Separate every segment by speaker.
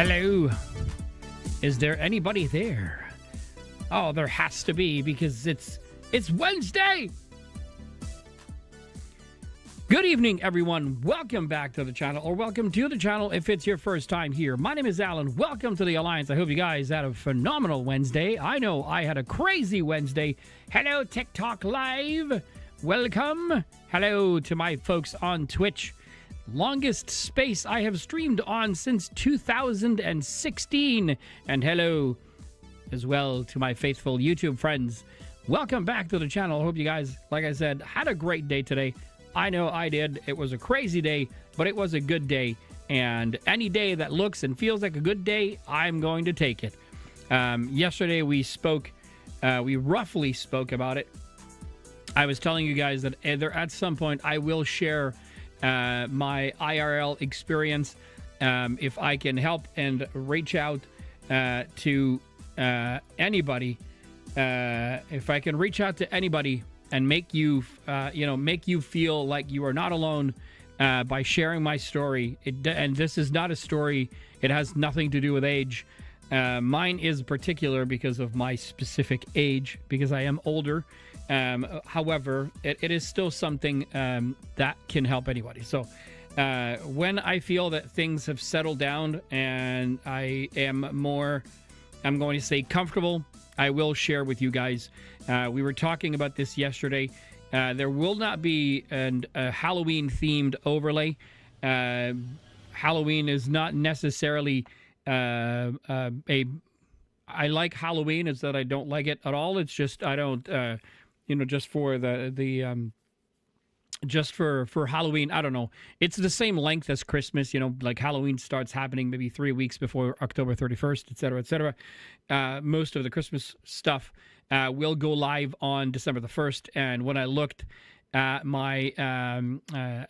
Speaker 1: Hello. Is there anybody there? Oh, there has to be because it's Wednesday. Good evening, everyone. Welcome back to the channel, or welcome to the channel if it's your first time here. My name is Alan. Welcome to the Alliance. I hope you guys had a phenomenal Wednesday. I know I had a crazy Wednesday. Hello, TikTok Live. Welcome. Hello to my folks on Twitch. Longest space I have streamed on since 2016. And hello as well to my faithful YouTube friends. Welcome back to the channel. I hope you guys, like I said, had a great day today. I know I did. It was a crazy day, but it was a good day. And any day that looks and feels like a good day, I'm going to take it. Yesterday we roughly spoke about it. I was telling you guys that either at some point I will share my IRL experience if I can help and reach out to anybody. If I can reach out to anybody and make you feel like you are not alone by sharing my story. And this is not a story. It has nothing to do with age. Mine is particular because of my specific age, because I am older. However, it is still something that can help anybody. So when I feel that things have settled down and I am more, I'm going to say comfortable, I will share with you guys. We were talking about this yesterday. There will not be a Halloween-themed overlay. Halloween is not necessarily I like Halloween. It's that I don't like it at all. It's just I don't, just for just for Halloween, I don't know. It's the same length as Christmas, like Halloween starts happening maybe 3 weeks before October 31st, et cetera, et cetera. Most of the Christmas stuff will go live on December the 1st. And when I looked at my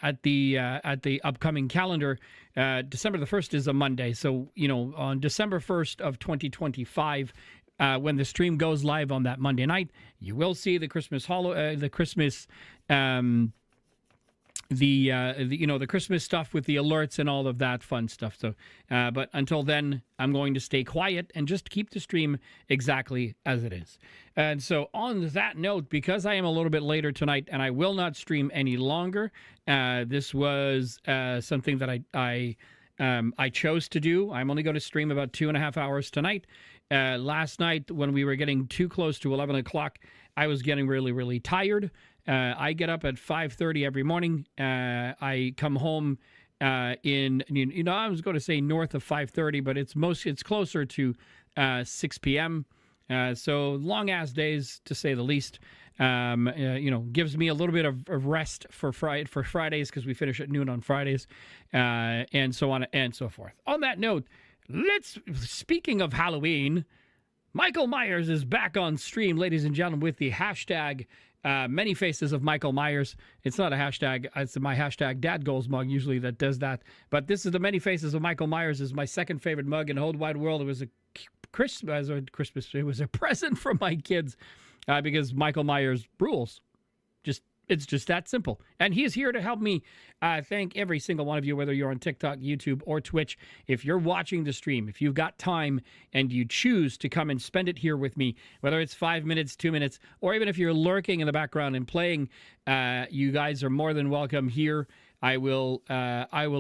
Speaker 1: at the upcoming calendar, December the 1st is a Monday. So, on December 1st of 2025, when the stream goes live on that Monday night, you will see the Christmas the Christmas the Christmas stuff with the alerts and all of that fun stuff. So, but until then, I'm going to stay quiet and just keep the stream exactly as it is. And so on that note, because I am a little bit later tonight and I will not stream any longer, this was something that I chose to do. I'm only going to stream about 2.5 hours tonight. Last night, when we were getting too close to 11 o'clock, I was getting really, really tired. I get up at 5:30 every morning. I come home I was going to say north of 5:30, but it's closer to 6 p.m. So long ass days, to say the least. Gives me a little bit of rest for Fridays, because we finish at noon on Fridays, and so on and so forth. On that note, speaking of Halloween, Michael Myers is back on stream, ladies and gentlemen, with the hashtag Many Faces of Michael Myers. It's not a hashtag. It's my hashtag Dad Goals mug usually that does that. But this is the Many Faces of Michael Myers. Is my second favorite mug in the whole wide world. It was a Christmas. It was a present from my kids because Michael Myers rules. It's just that simple. And he is here to help me. Thank every single one of you, whether you're on TikTok, YouTube, or Twitch. If you're watching the stream, if you've got time and you choose to come and spend it here with me, whether it's 5 minutes, 2 minutes, or even if you're lurking in the background and playing, you guys are more than welcome here. I will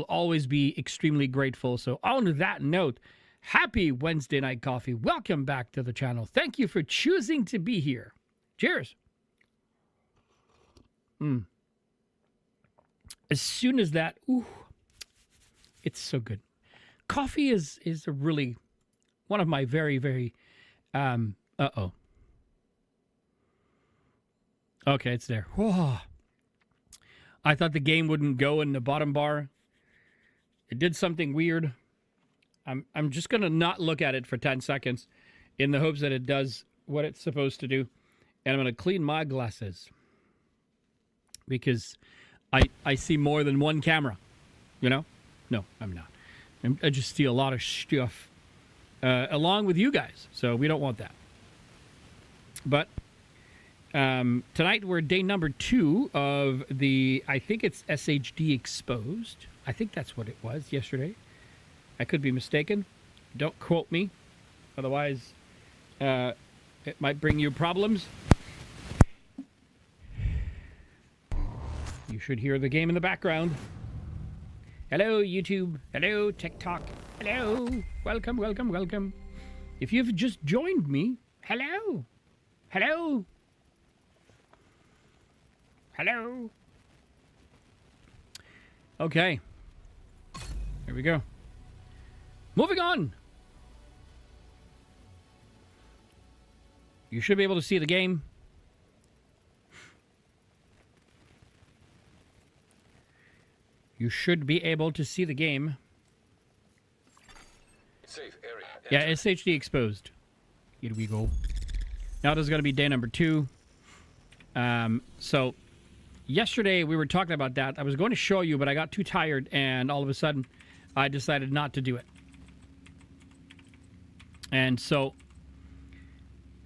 Speaker 1: always be extremely grateful. So on that note, happy Wednesday night coffee. Welcome back to the channel. Thank you for choosing to be here. Cheers. As soon as that, it's so good. Coffee is a really one of my very, very, okay, it's there. Whoa. I thought the game wouldn't go in the bottom bar. It did something weird. I'm just going to not look at it for 10 seconds in the hopes that it does what it's supposed to do. And I'm going to clean my glasses, because I see more than one camera, No, I'm not. I just see a lot of stuff along with you guys, so we don't want that. But tonight we're day number 2 of the, I think it's SHD Exposed. I think that's what it was yesterday. I could be mistaken. Don't quote me. Otherwise, it might bring you problems. You should hear the game in the background. Hello, YouTube. Hello, TikTok. Hello. Welcome, welcome, welcome. If you've just joined me, hello. Hello. Hello. Okay. Here we go. Moving on. You should be able to see the game. You should be able to see the game.
Speaker 2: Safe area.
Speaker 1: Yeah, SHD exposed. Here we go. Now this is going to be day number 2. So yesterday we were talking about that. I was going to show you, but I got too tired, and all of a sudden I decided not to do it. And so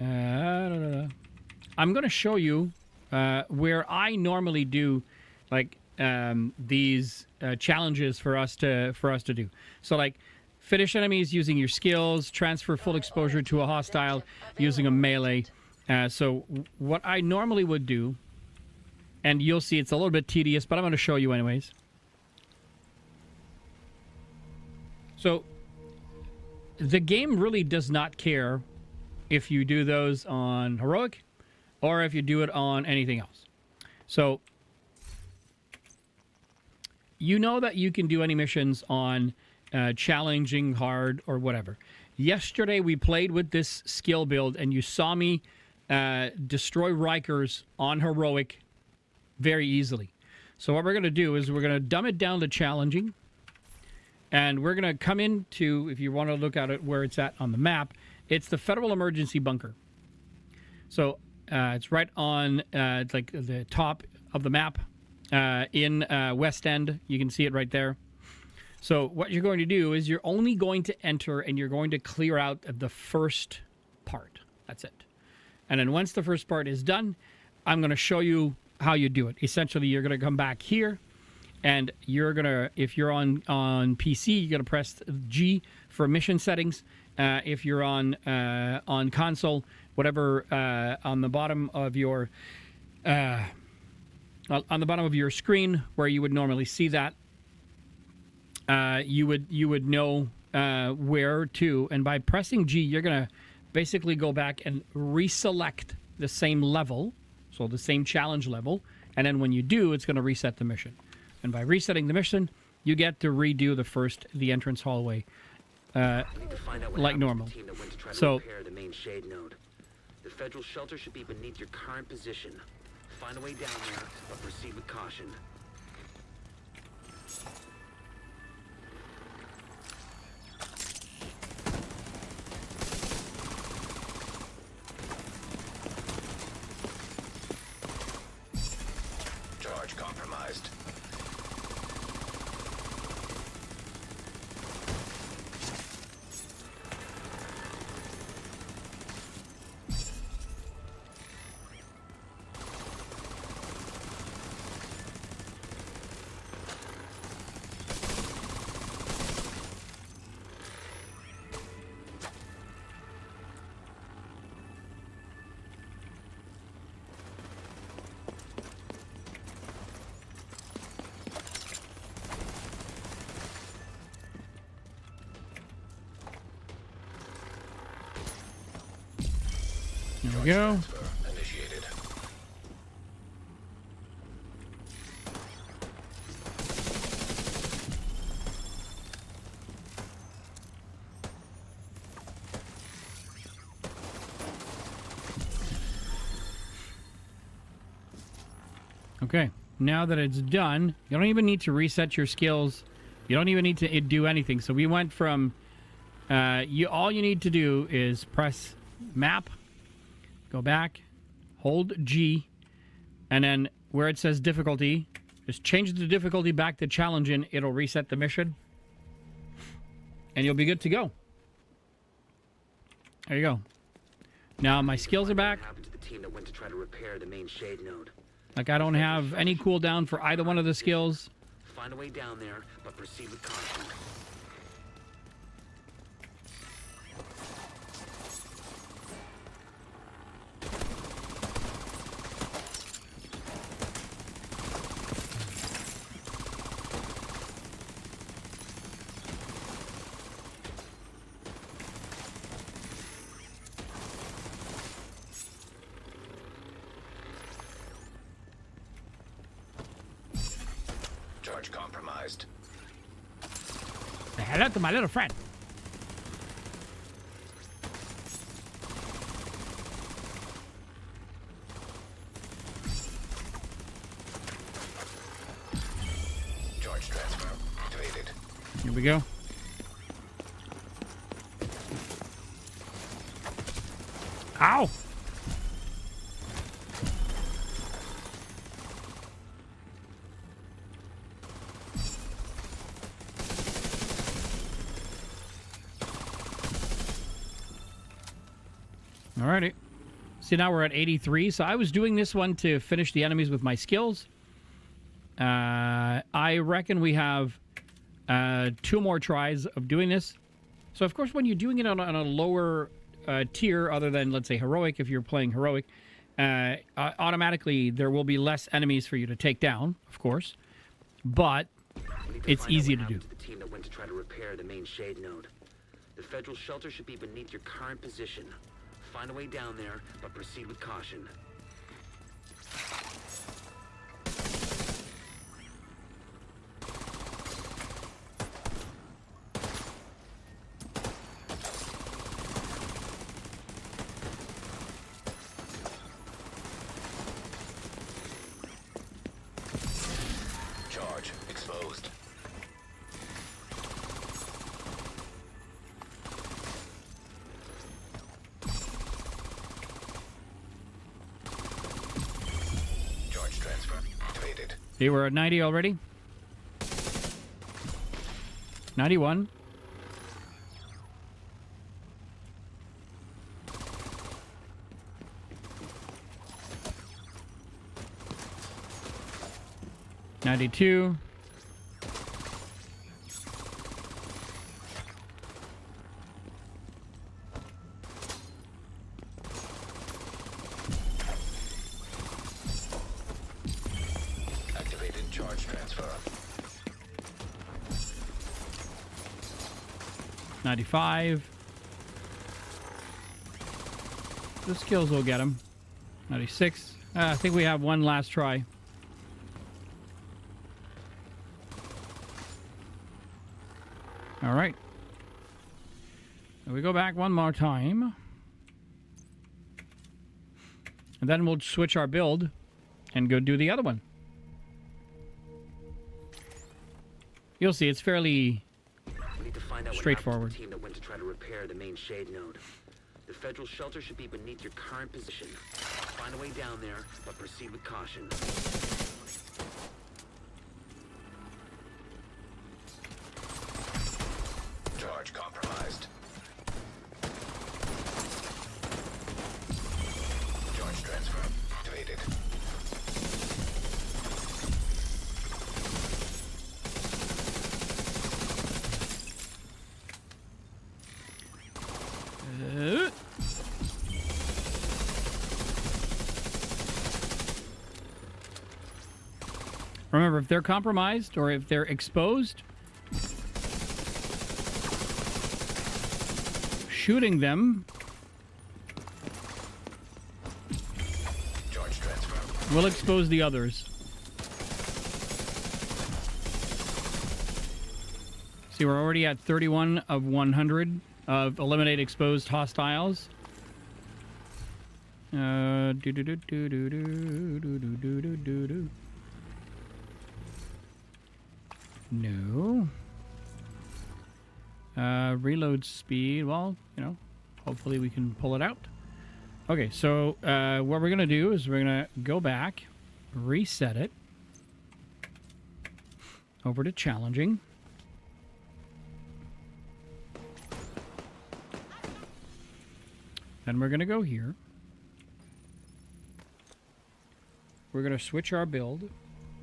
Speaker 1: I'm going to show you where I normally do like these challenges for us to do. So like finish enemies using your skills, transfer full exposure to a hostile using a melee. So what I normally would do, and you'll see it's a little bit tedious, but I'm going to show you anyways. So the game really does not care if you do those on heroic or if you do it on anything else. So you know that you can do any missions on challenging, hard, or whatever. Yesterday we played with this skill build, and you saw me destroy Rikers on heroic very easily. So what we're going to do is we're going to dumb it down to challenging, and we're going to come into, if you want to look at it where it's at on the map, it's the Federal Emergency Bunker. So it's right on like the top of the map in West End. You can see it right there. So what you're going to do is you're only going to enter and you're going to clear out the first part. That's it. And then once the first part is done, I'm going to show you how you do it. Essentially, you're going to come back here, and you're going to, if you're on PC, you're going to press G for mission settings. If you're on console, whatever, on the bottom of your screen where you would normally see that, you would know where to, and by pressing G, you're gonna basically go back and reselect the same level, so the same challenge level, and then when you do, it's going to reset the mission. And by resetting the mission, you get to redo the entrance hallway like normal. So
Speaker 3: the main shade node. The federal shelter should be beneath your current position. Find a way down there, but proceed with caution.
Speaker 2: Charge compromised.
Speaker 1: there we go.
Speaker 2: Initiated.
Speaker 1: Okay, now that it's done, you don't even need to reset your skills. You don't even need to do anything. So we went from all you need to do is press map, go back, hold G, and then where it says difficulty, just change the difficulty back to challenging. It'll reset the mission, and you'll be good to go. There you go. Now my skills are back.
Speaker 3: What happened to the team that went to try to repair the main shade node?
Speaker 1: Like I don't have any cooldown for either one of the skills.
Speaker 3: Find a way down there, but proceed with caution.
Speaker 2: compromised.
Speaker 1: Hello to my little friend.
Speaker 2: Charge transfer activated.
Speaker 1: Here we go. Ow! Alrighty. See, now we're at 83. So I was doing this one to finish the enemies with my skills. I reckon we have 2 more tries of doing this. So, of course, when you're doing it on a lower tier, other than, let's say, heroic, if you're playing heroic, automatically there will be less enemies for you to take down, of course. But it's easy to do.
Speaker 3: The team that went to try to repair the main shade node. The federal shelter should be beneath your current position. Find a way down there, but proceed with caution.
Speaker 2: Charge exposed. Charge transfer activated.
Speaker 1: See, we're at 90 already. 91. $92.
Speaker 2: Activated charge transfer.
Speaker 1: 95. The skills will get him. 96. I think we have one last try. All right. So we go back one more time. And then we'll switch our build and go do the other one. You'll see, it's fairly
Speaker 3: We need to find out
Speaker 1: straightforward.
Speaker 3: what happened to the team that went to try to repair the main shade node. The federal shelter should be beneath your current position. Find a way down there, but proceed with caution.
Speaker 2: Charge compromised. Charge transfer activated.
Speaker 1: Remember, if they're compromised or if they're exposed, shooting them
Speaker 2: Charge transfer.
Speaker 1: will expose the others. See, we're already at 31 of 100 of eliminate exposed hostiles. No. Reload speed. Well, you know, hopefully we can pull it out. Okay, so what we're going to do is we're going to go back, reset it over to challenging. Then we're going to go here. We're going to switch our build.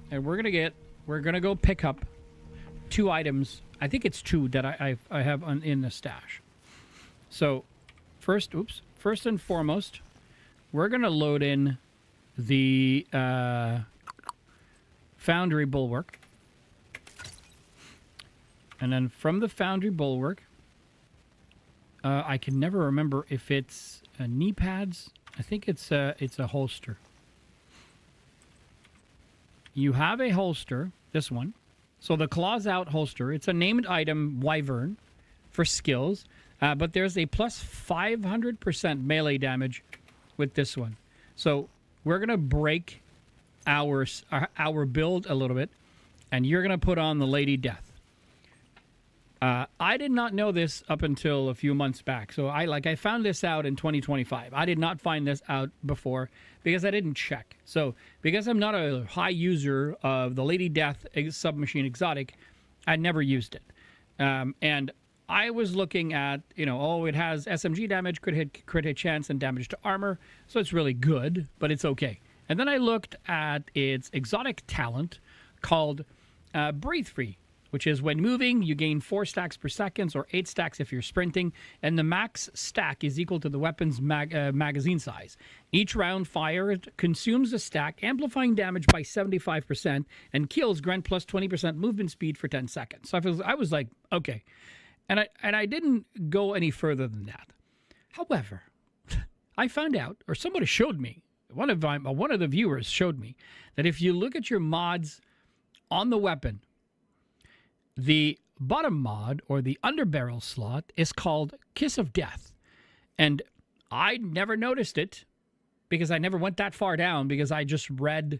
Speaker 1: And we're going to go pick up 2 items. I think it's 2 that I have in the stash. So first and foremost, we're going to load in the Foundry Bulwark. And then from the Foundry Bulwark, I can never remember if it's knee pads. I think it's a holster. You have a holster, this one, So the claws out holster, it's a named item Wyvern for skills, but there's a plus 500% melee damage with this one. So we're going to break our build a little bit, and you're going to put on the Lady Death. I did not know this up until a few months back. So I found this out in 2025. I did not find this out before because I didn't check. So because I'm not a high user of the Lady Death submachine exotic, I never used it. And I was looking at, it has SMG damage, crit hit chance, and damage to armor. So it's really good, but it's okay. And then I looked at its exotic talent called Breathe Free, which is when moving, you gain 4 stacks per second or 8 stacks if you're sprinting, and the max stack is equal to the weapon's magazine size. Each round fired consumes a stack, amplifying damage by 75%, and kills grant plus 20% movement speed for 10 seconds. So I was like, okay. And I didn't go any further than that. However, I found out, or somebody showed me, one of the viewers showed me, that if you look at your mods on the weapon, the bottom mod, or the underbarrel slot, is called Kiss of Death. And I never noticed it because I never went that far down because I just read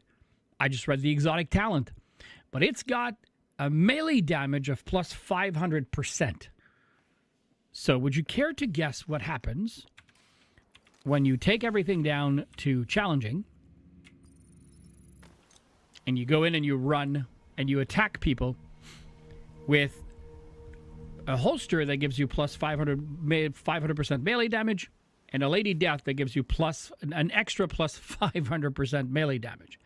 Speaker 1: the exotic talent. But it's got a melee damage of plus 500%. So would you care to guess what happens when you take everything down to challenging and you go in and you run and you attack people with a holster that gives you plus 500% melee damage, and a Lady Death that gives you an extra plus 500% melee damage.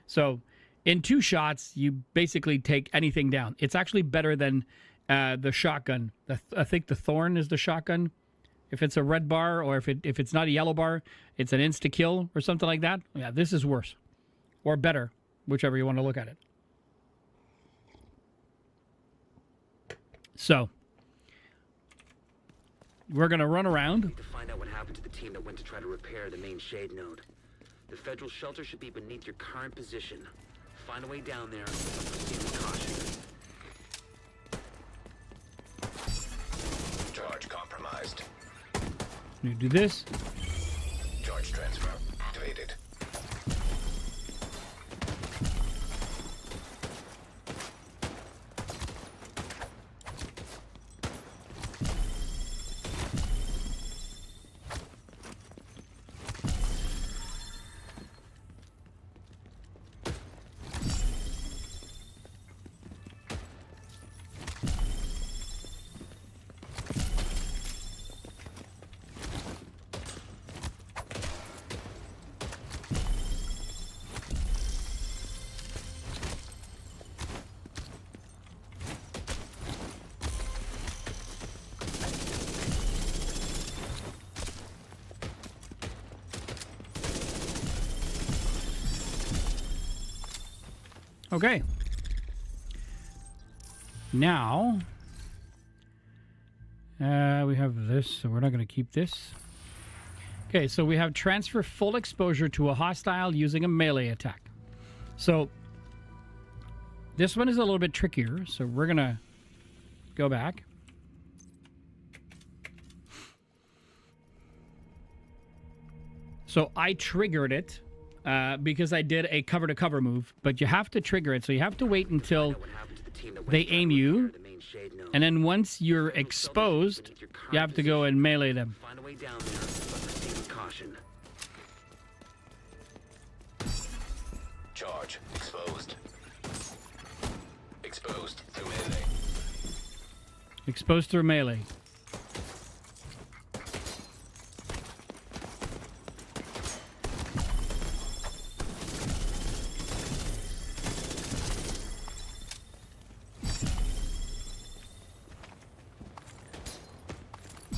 Speaker 1: So in 2 shots, you basically take anything down. It's actually better than the shotgun. I think the Thorn is the shotgun. If it's a red bar, or if it's not a yellow bar, it's an insta-kill or something like that. Yeah, this is worse. Or better, whichever you want to look at it. So, we're going to run around.
Speaker 3: To find out what happened to the team that went to try to repair the main shade node. The federal shelter should be beneath your current position. Find a way down there and proceed with caution.
Speaker 2: Charge compromised.
Speaker 1: You do this.
Speaker 2: Charge transfer activated.
Speaker 1: Okay. Now, we have this, so we're not going to keep this. Okay, so we have transfer full exposure to a hostile using a melee attack. So, this one is a little bit trickier, so we're going to go back. So, I triggered it. Because I did a cover-to-cover move, but you have to trigger it, so you have to wait until they aim you, and then once you're exposed, you have to go and melee them.
Speaker 3: Find a way down there, but proceed with caution.
Speaker 2: Charge exposed. Exposed through melee.
Speaker 1: Exposed through melee.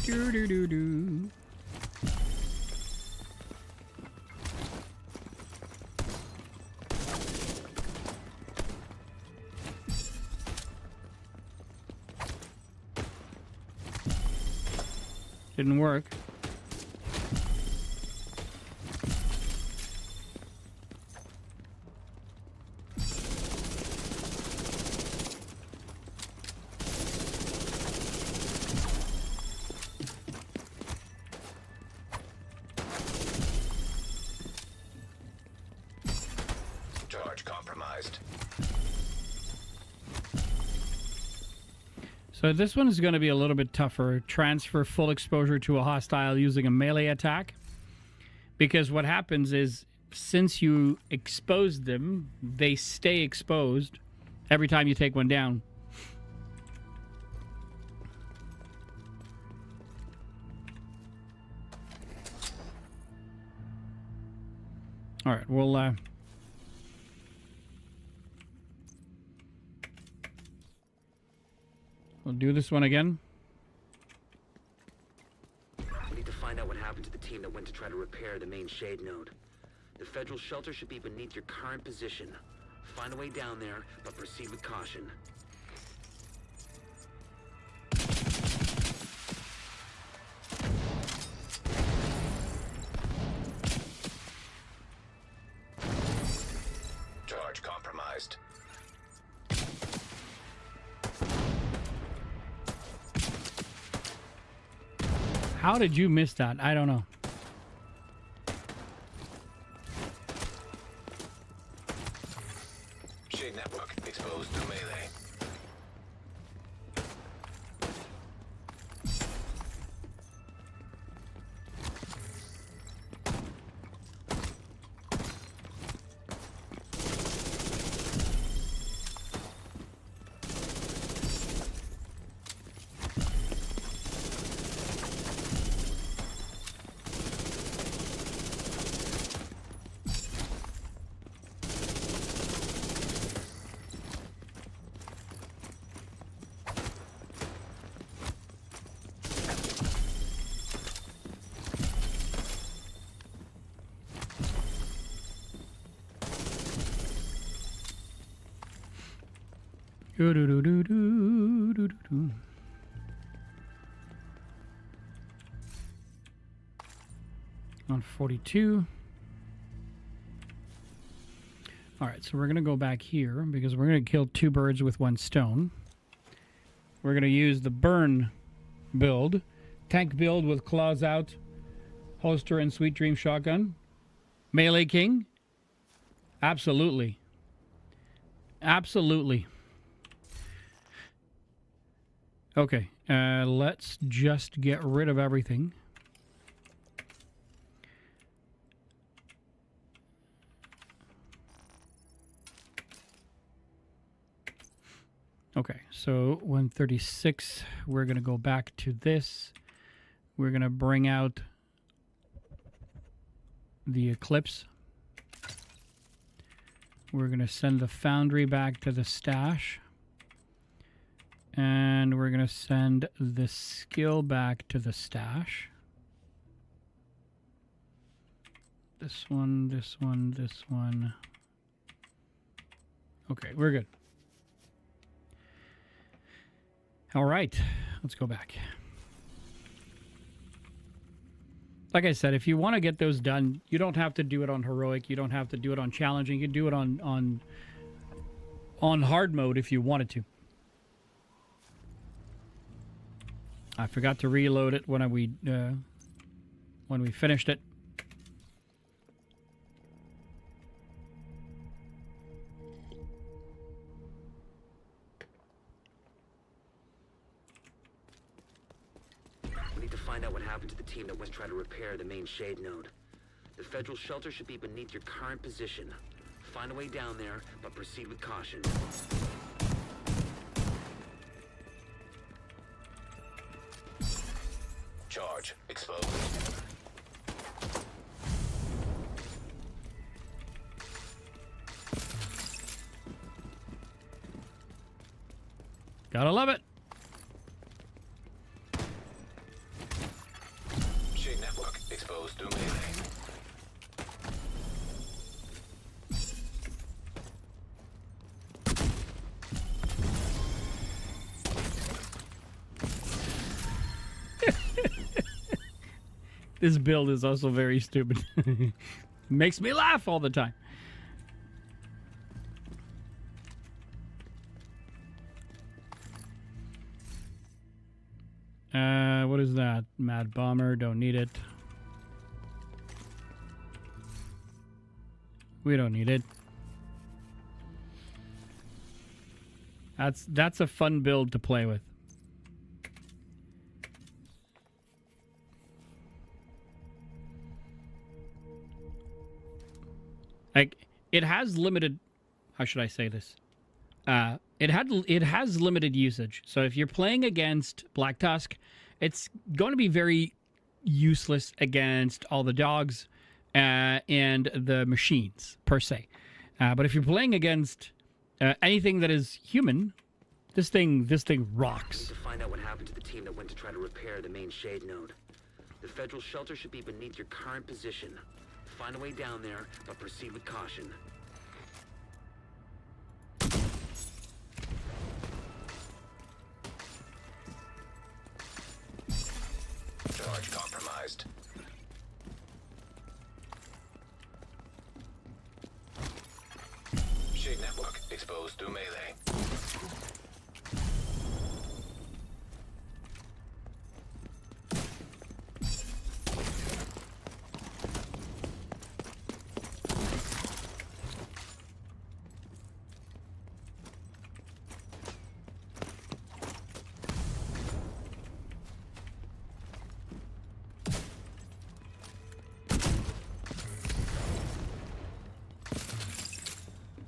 Speaker 1: Do-do-do-do. Didn't work. So this one is going to be a little bit tougher. Transfer full exposure to a hostile using a melee attack. Because what happens is, since you expose them, they stay exposed every time you take one down. All right, we'll do this one again.
Speaker 3: We need to find out what happened to the team that went to try to repair the main shade node. The federal shelter should be beneath your current position. Find a way down there, but proceed with caution.
Speaker 2: Charge compromised.
Speaker 1: How did you miss that? I don't know.
Speaker 2: Shade network exposed to melee.
Speaker 1: Doo-doo-doo-doo-doo-doo-doo. On 42. All right, so we're going to go back here because we're going to kill two birds with one stone. We're going to use the burn build. Tank build with claws out, holster and sweet dream shotgun. Melee king. Absolutely. Absolutely. Okay, let's just get rid of everything. Okay, so 136, we're going to go back to this. We're going to bring out the Eclipse. We're going to send the Foundry back to the stash. And we're going to send the skill back to the stash. This one, this one, this one. Okay, we're good. All right, let's go back. Like I said, if you want to get those done, you don't have to do it on heroic. You don't have to do it on challenging. You can do it on hard mode if you wanted to. I forgot to reload it when we finished it.
Speaker 3: We need to find out what happened to the team that was trying to repair the main shade node. The federal shelter should be beneath your current position. Find a way down there, but proceed with caution.
Speaker 2: Charge exposed.
Speaker 1: Gotta love it.
Speaker 2: Shade network exposed to melee.
Speaker 1: This build is also very stupid. Makes me laugh all the time. What is that? Mad Bomber, don't need it. We don't need it. That's a fun build to play with. Like, it has limited. How should I say this? It has limited usage. So if you're playing against Black Tusk, it's going to be very useless against all the dogs and the machines per se. But if you're playing against anything that is human, this thing
Speaker 3: We
Speaker 1: rocks.
Speaker 3: need to find out what happened to the team that went to try to repair the main shade node. The federal shelter should be beneath your current position. Find a way down there, but proceed with caution.
Speaker 2: Charge compromised. Shade network exposed to melee.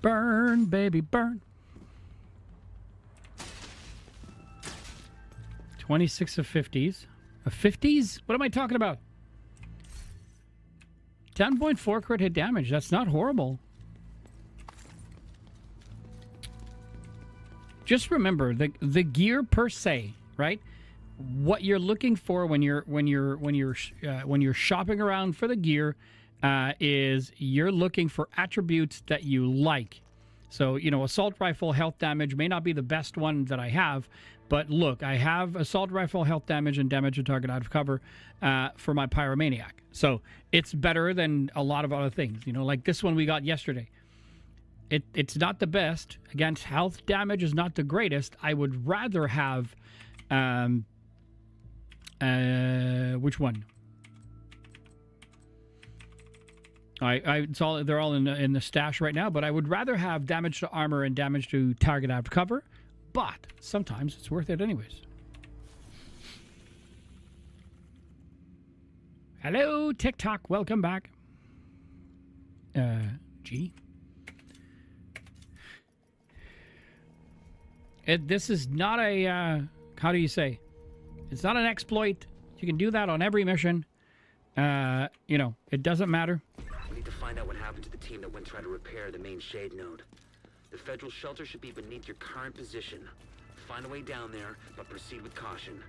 Speaker 1: Burn, baby, burn. 26 of 50s. Of 50s? What am I talking about? 10.4 crit hit damage. That's not horrible. Just remember the gear per se, right? What you're looking for when you're shopping around for the gear is you're looking for attributes that you like. So, assault rifle health damage may not be the best one that I have, but look, I have assault rifle health damage and damage to target out of cover for my pyromaniac. So it's better than a lot of other things, like this one we got yesterday. It's not the best. Against health damage is not the greatest. I would rather have which one? They're all in the stash right now, but I would rather have damage to armor and damage to target out of cover, but sometimes it's worth it anyways. Hello, TikTok. Welcome back. G. This is not a, how do you say? It's not an exploit. You can do that on every mission. It doesn't matter.
Speaker 3: We need to find out what happened to the team that went to try to repair the main shade node. The federal shelter should be beneath your current position. Find a way down there, but proceed with caution.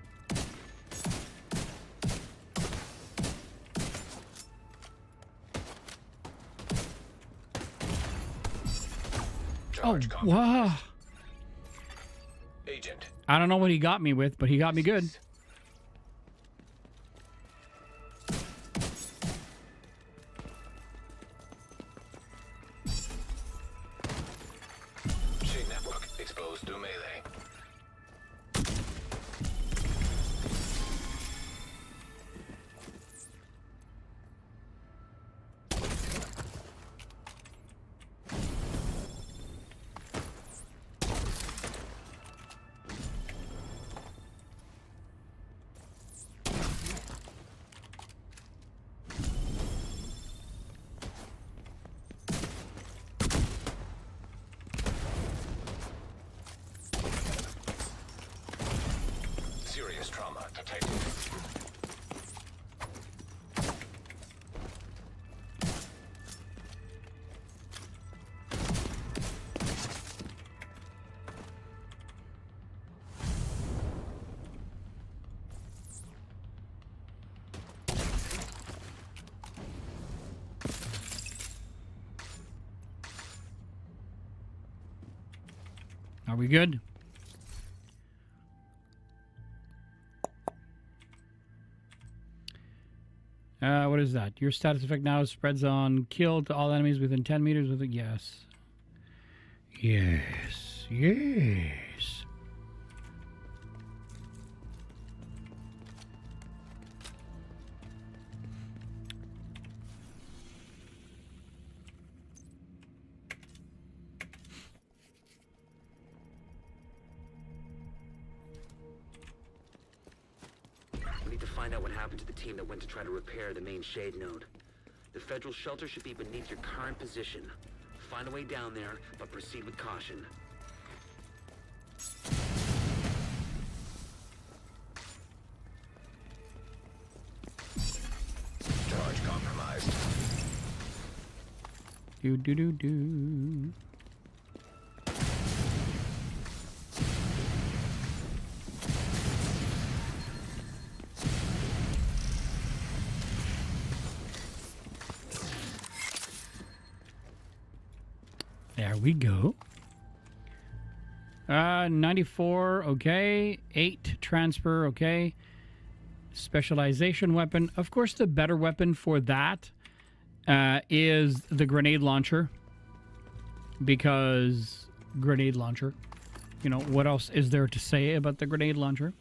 Speaker 2: Charge
Speaker 1: Wow.
Speaker 2: Agent.
Speaker 1: I don't know what he got me with, but he got me good.
Speaker 2: Shade network exposed to melee. Serious trauma detected.
Speaker 1: Are we good? What is that? Your status effect now spreads on kill to all enemies within 10 meters with a yes. Yes. Yes.
Speaker 3: We need to find out what happened to the team that went to try to repair the main shade node. The The federal shelter should be beneath your current position. Find a way down there, but proceed with caution.
Speaker 2: Charge compromised.
Speaker 1: Do do do do. There we go. 94, okay. 8 transfer, okay. Specialization weapon. Of course, the better weapon for that is the grenade launcher. Because grenade launcher. You know, what else is there to say about the grenade launcher?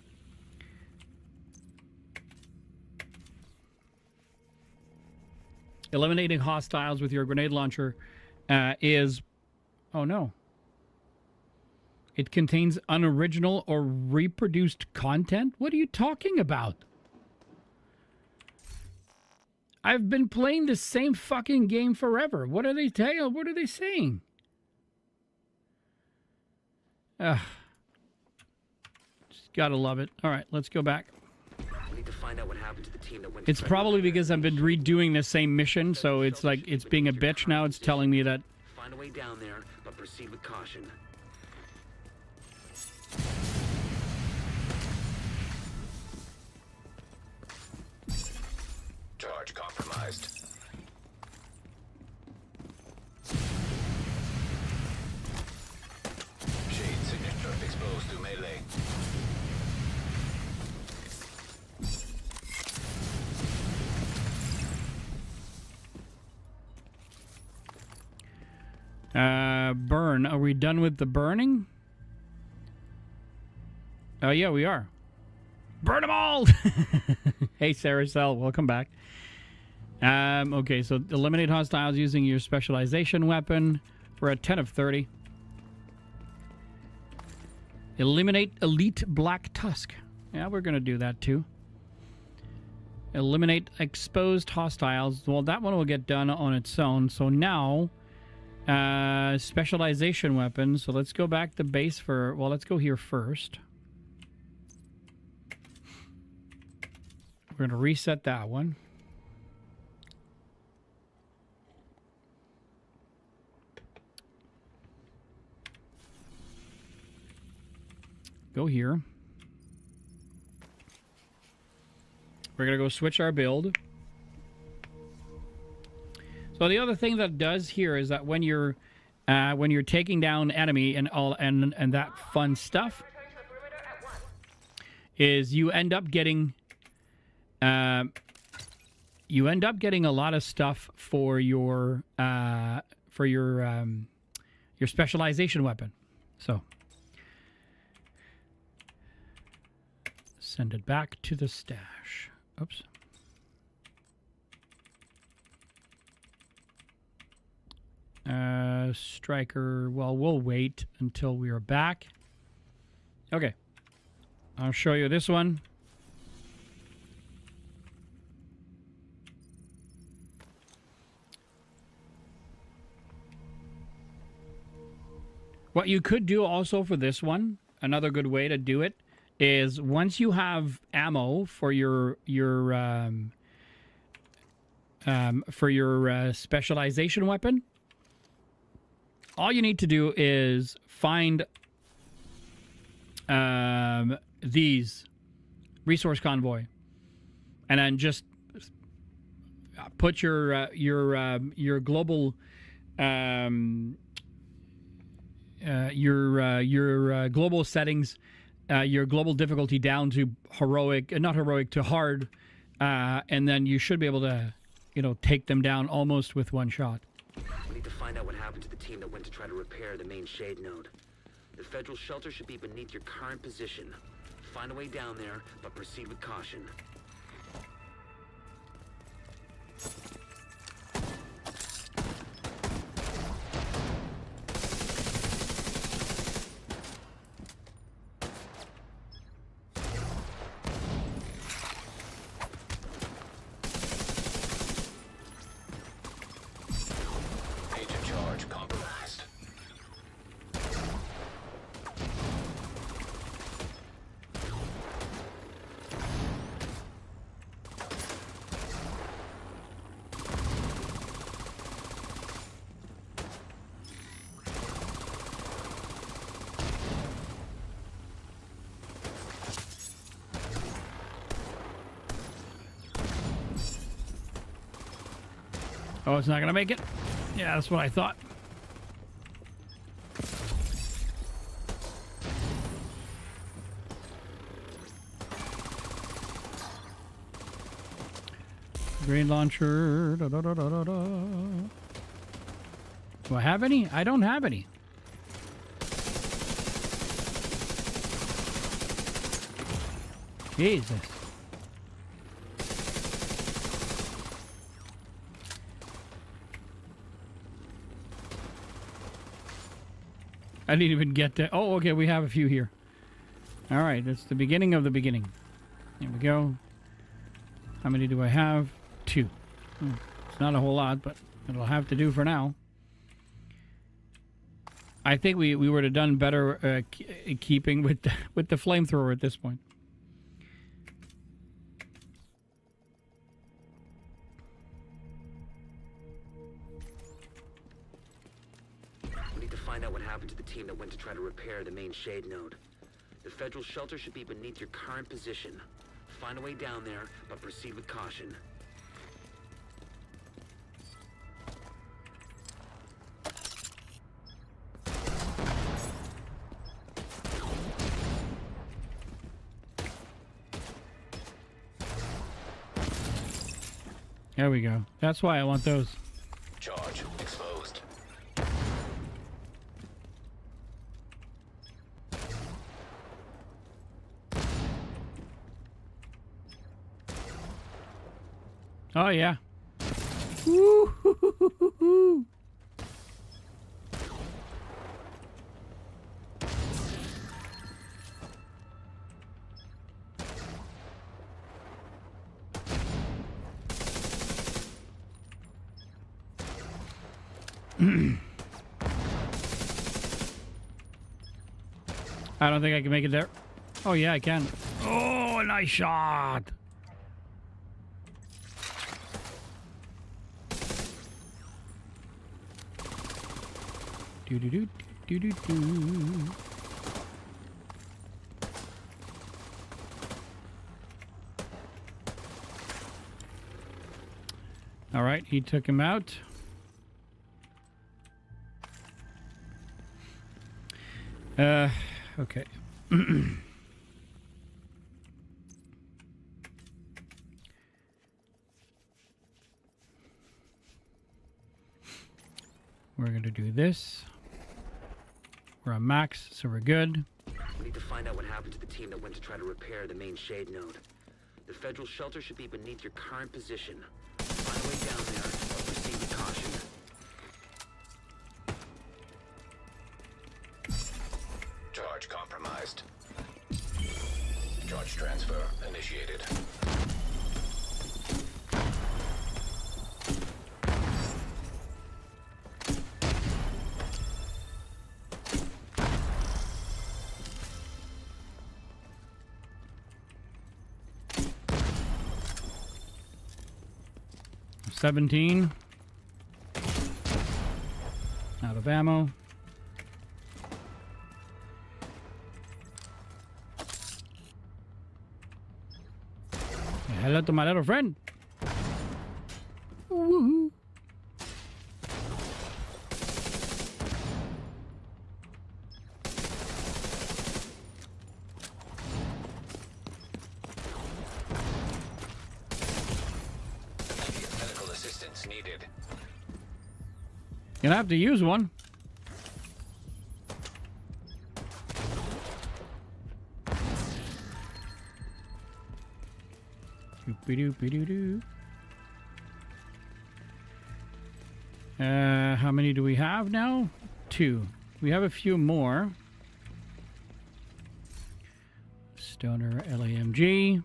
Speaker 1: Eliminating hostiles with your grenade launcher is... Oh, no. It contains unoriginal or reproduced content? What are you talking about? I've been playing the same fucking game forever. What are they telling? What are they saying? Just gotta love it. All right, let's go back.
Speaker 3: We need to find out what happened to the team that went to
Speaker 1: It's
Speaker 3: try to
Speaker 1: probably
Speaker 3: repair
Speaker 1: because I've been redoing the same mission, so it's like it's being a bitch now. It's telling me that.
Speaker 3: Find a way down there, but proceed with caution.
Speaker 2: Charge compromised. Shade signature exposed to melee.
Speaker 1: Burn. Are we done with the burning? Oh, yeah, we are. Burn them all! Hey, Saracel, welcome back. Okay, so eliminate hostiles using your specialization weapon. We're at 10 of 30. Eliminate elite black tusk. Yeah, we're going to do that too. Eliminate exposed hostiles. Well, that one will get done on its own. So now, specialization weapons. So let's go back to base for... Well, let's go here first. We're going to reset that one. Go here. We're going to go switch our build. So the other thing that does here is that when you're taking down enemy and all and that fun stuff is you end up getting a lot of stuff for your specialization weapon. So send it back to the stash. Oops. Striker, well, we'll wait until we are back. Okay. I'll show you this one. What you could do also for this one, another good way to do it, is once you have ammo for your specialization weapon, all you need to do is find these resource convoy, and then just put your global global settings, your global difficulty down to heroic, not heroic, to hard, and then you should be able to, take them down almost with one shot.
Speaker 3: We need to find out what happened to the team that went to try to repair the main shade node. The federal shelter should be beneath your current position. Find a way down there, but proceed with caution.
Speaker 1: Oh, it's not gonna make it? Yeah, that's what I thought. Grenade launcher. Da, da, da, da, da, da. Do I have any? I don't have any. Jesus. I didn't even get to... Oh, okay, we have a few here. All right, that's the beginning of the beginning. Here we go. How many do I have? 2. It's not a whole lot, but it'll have to do for now. I think we would have done better keeping with the flamethrower at this point.
Speaker 3: We need to find out what happened to the team that went to try to repair the main shade node. The federal shelter should be beneath your current position. Find a way down there, but proceed with caution.
Speaker 1: There we go. That's why I want those.
Speaker 2: Charge exposed.
Speaker 1: Oh, yeah. Woo-hoo-hoo-hoo-hoo. I don't think I can make it there. Oh, yeah, I can. Oh, a nice shot. Do-do-do-do-do-do. All right, he took him out. Okay. We're going to do this. We're on max, so we're good.
Speaker 3: We need to find out what happened to the team that went to try to repair the main shade node. The federal shelter should be beneath your current position. Find a way down there, but proceed with caution.
Speaker 2: Charge compromised. Charge transfer initiated.
Speaker 1: $17. Out of ammo. Hello to my little friend. Woohoo.
Speaker 2: Medical assistance needed.
Speaker 1: Gonna have to use one. Doop-a-doop-a-doo-doo. How many do we have now? 2. We have a few more. Stoner LAMG. Do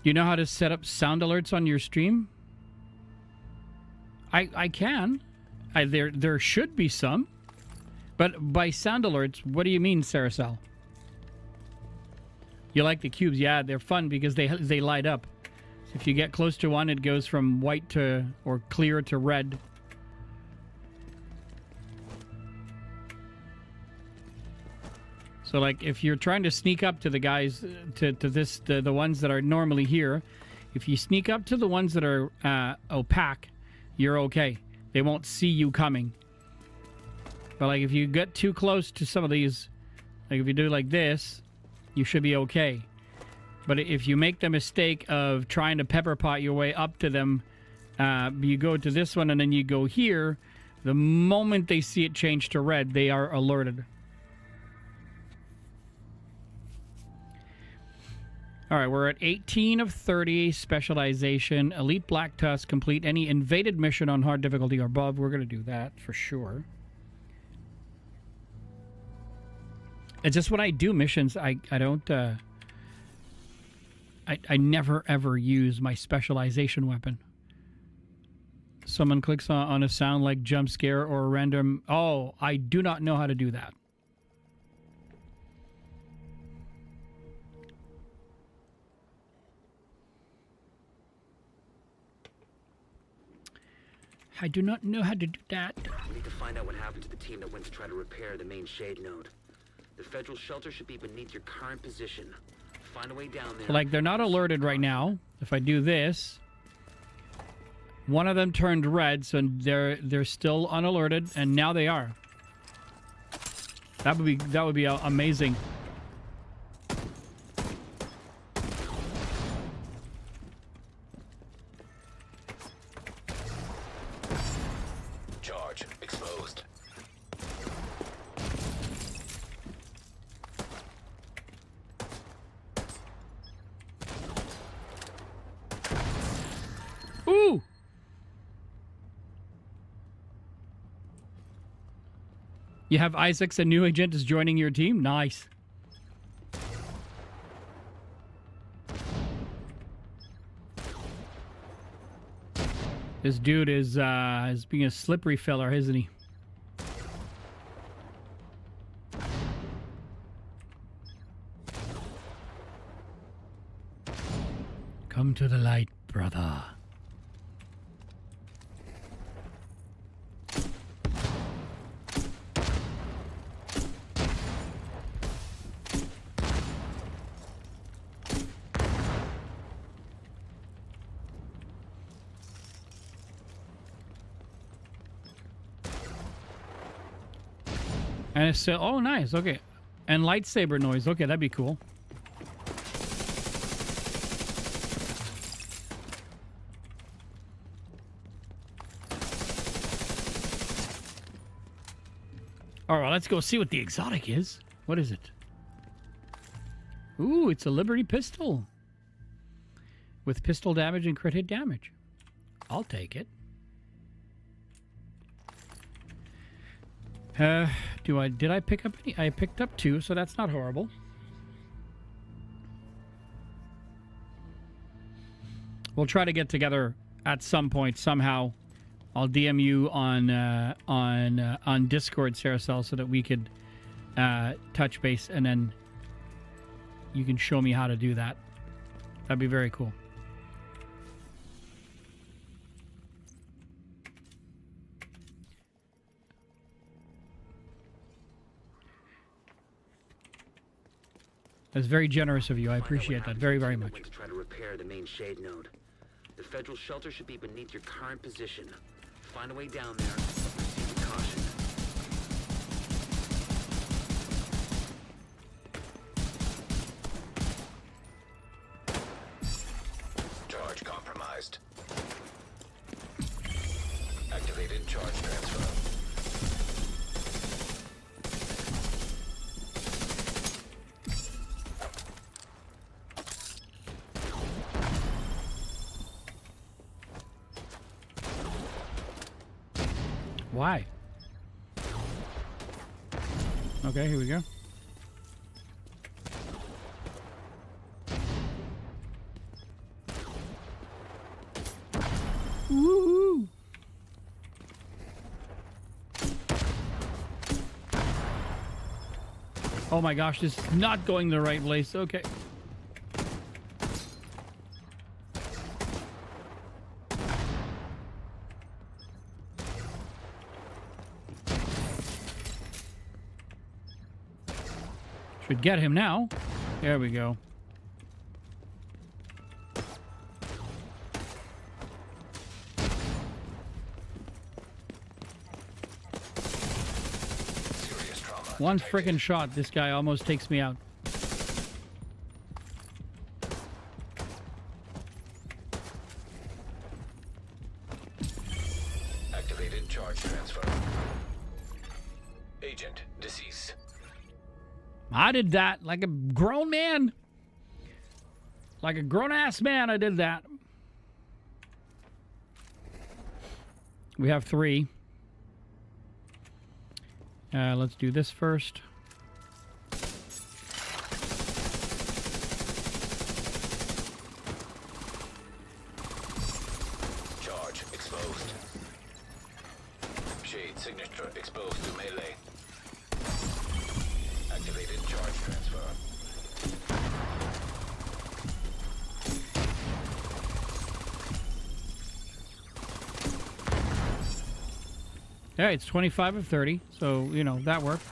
Speaker 1: you know how to set up sound alerts on your stream? I can. There should be some. But by sound alerts, what do you mean, Saracel? You like the cubes? Yeah, they're fun because they light up. So if you get close to one, it goes from white to or clear to red. So like if you're trying to sneak up to the guys the ones that are normally here, if you sneak up to the ones that are opaque, you're okay. They won't see you coming. But like if you get too close to some of these, like if you do like this, you should be okay. But if you make the mistake of trying to pepper pot your way up to them, you go to this one and then you go here, the moment they see it change to red, they are alerted. All right, we're at 18 of 30, specialization, elite black tusk, complete any invaded mission on hard difficulty or above. We're going to do that for sure. It's just when I do missions, I don't, I never ever use my specialization weapon. Someone clicks on a sound like jump scare or a random... Oh, I do not know how to do that. I do not know how to do that.
Speaker 3: We need to find out what happened to the team that went to try to repair the main shade node. The federal shelter should be beneath your current position. Find a way down there.
Speaker 1: Like, they're not alerted right now. If I do this, one of them turned red, so they're still unalerted, and now they are. That would be amazing.
Speaker 2: Charge exposed.
Speaker 1: Ooh! You have Isaacs, a new agent, is joining your team? Nice. This dude is being a slippery fella, isn't he? Come to the light, brother. And it's still, oh, nice, okay. And lightsaber noise, okay, that'd be cool. All right, let's go see what the exotic is. What is it? Ooh, it's a Liberty pistol. With pistol damage and crit hit damage. I'll take it. Did I pick up any? I picked up 2, so that's not horrible. We'll try to get together at some point somehow. I'll DM you on Discord, Saracel, so that we could touch base, and then you can show me how to do that. That'd be very cool. That's very generous of you. I appreciate that very, very much.
Speaker 3: To try to repair the main shade node. The federal shelter should be beneath your current position. Find a way down there, but proceed with caution.
Speaker 2: Charge compromised. Activated charge transfer.
Speaker 1: Why? Okay, here we go. Woohoo! Oh my gosh, this is not going the right place. Okay. Should get him now. There we go. One
Speaker 2: detected.
Speaker 1: frickin' shot, this guy almost takes me out.
Speaker 2: Activated charge transfer. Agent deceased.
Speaker 1: I did that like a grown man. Like a grown-ass man, I did that. We have 3. Let's do this first.
Speaker 2: Charge exposed. Shade signature exposed to melee. Activated charge transfer.
Speaker 1: Yeah, it's 25 of 30, so, you know, that worked.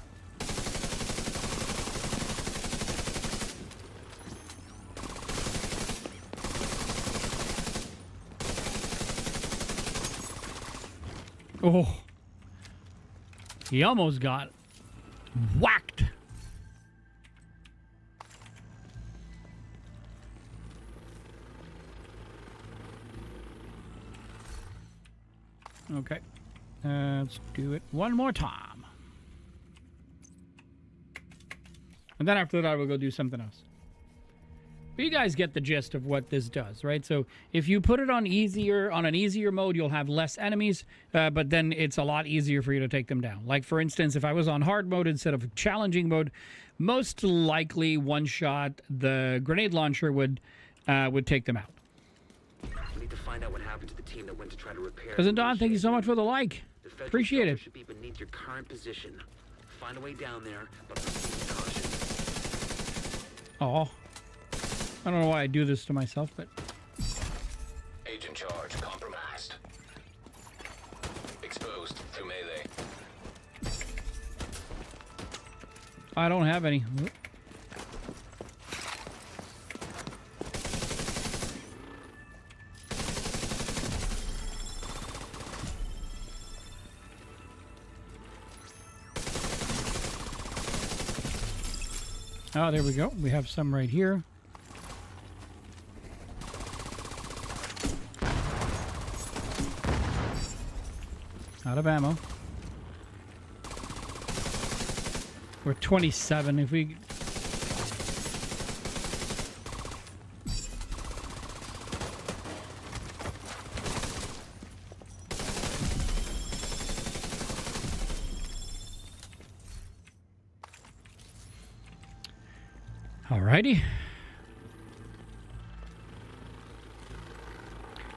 Speaker 1: Oh. He almost got whacked. Okay. Let's do it one more time. And then after that, we'll go do something else. But you guys get the gist of what this does, right? So if you put it on an easier mode, you'll have less enemies, but then it's a lot easier for you to take them down. Like, for instance, if I was on hard mode instead of challenging mode, most likely one shot, the grenade launcher would take them out.
Speaker 3: We need to find out what happened to the team that went to try to repair.
Speaker 1: Cousin Don, thank you so much for the like.
Speaker 3: The federal
Speaker 1: Appreciate
Speaker 3: shelter
Speaker 1: it.
Speaker 3: should be beneath your current position. Find a way down there, but proceed with caution.
Speaker 1: Oh, I don't know why I do this to myself, but
Speaker 2: Agent charge compromised. Exposed to melee.
Speaker 1: I don't have any. Oh, there we go. We have some right here. Out of ammo. We're 27. If we... Alrighty.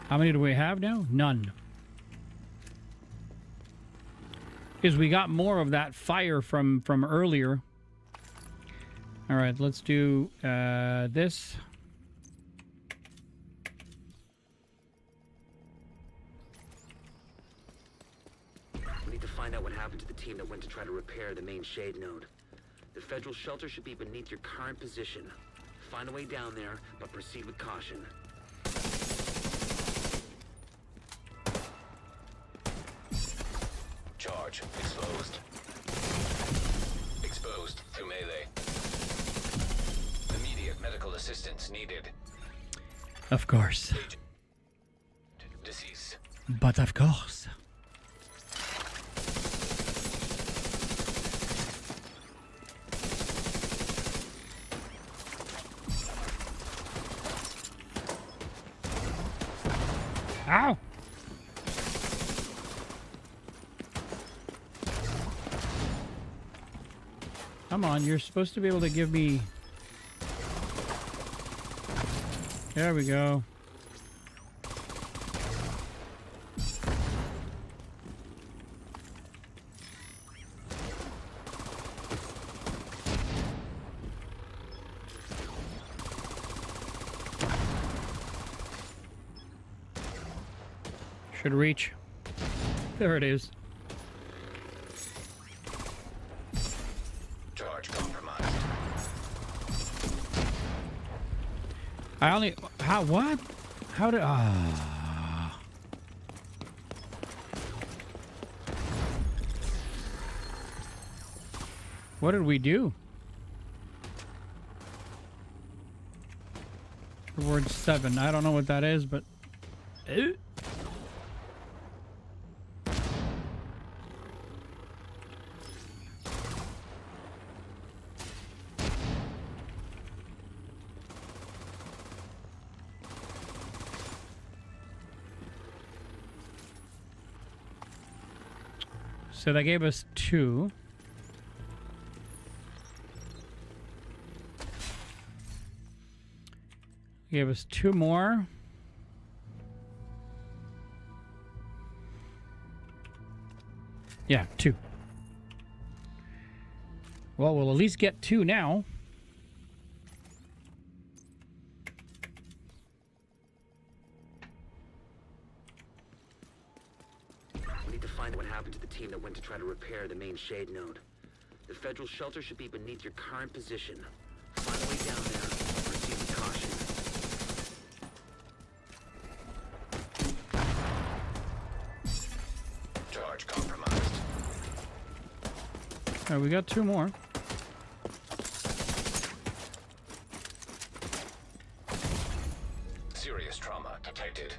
Speaker 1: How many do we have now? None. Because we got more of that fire from earlier. All right, let's do this.
Speaker 3: We need to find out what happened to the team that went to try to repair the main shade node. The federal shelter should be beneath your current position. Find a way down there, but proceed with caution.
Speaker 2: Charge exposed. Exposed to melee. Immediate medical assistance needed.
Speaker 1: Of course.
Speaker 2: Agent deceased.
Speaker 1: But of course. Ow! Come on, you're supposed to be able to give me... There we go. Should reach. There it is.
Speaker 2: Charge compromised.
Speaker 1: I only... How? What? How did... Ah. What did we do? Reward 7. I don't know what that is, but... So that gave us 2. Gave us 2 more. Yeah, 2. Well, we'll at least get 2 now.
Speaker 3: We need to find out what happened to the team that went to try to repair the main shade node. The federal shelter should be beneath your current position. Find a way down there. Proceed with caution.
Speaker 2: Charge compromised.
Speaker 1: All right, we got 2 more.
Speaker 2: Serious trauma detected.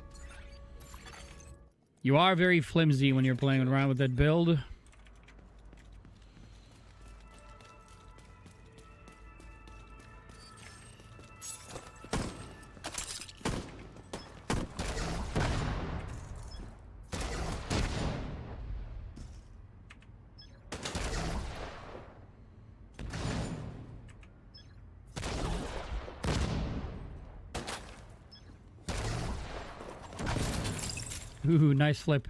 Speaker 1: You are very flimsy when you're playing around with that build. Ooh, nice flip.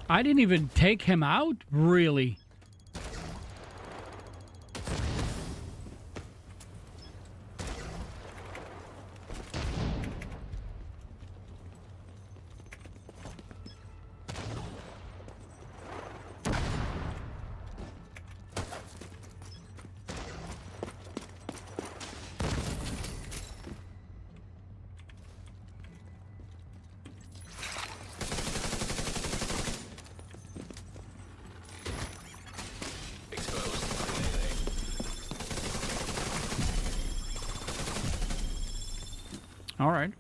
Speaker 1: I didn't even take him out, really.
Speaker 2: Exposed through melee.
Speaker 1: All right.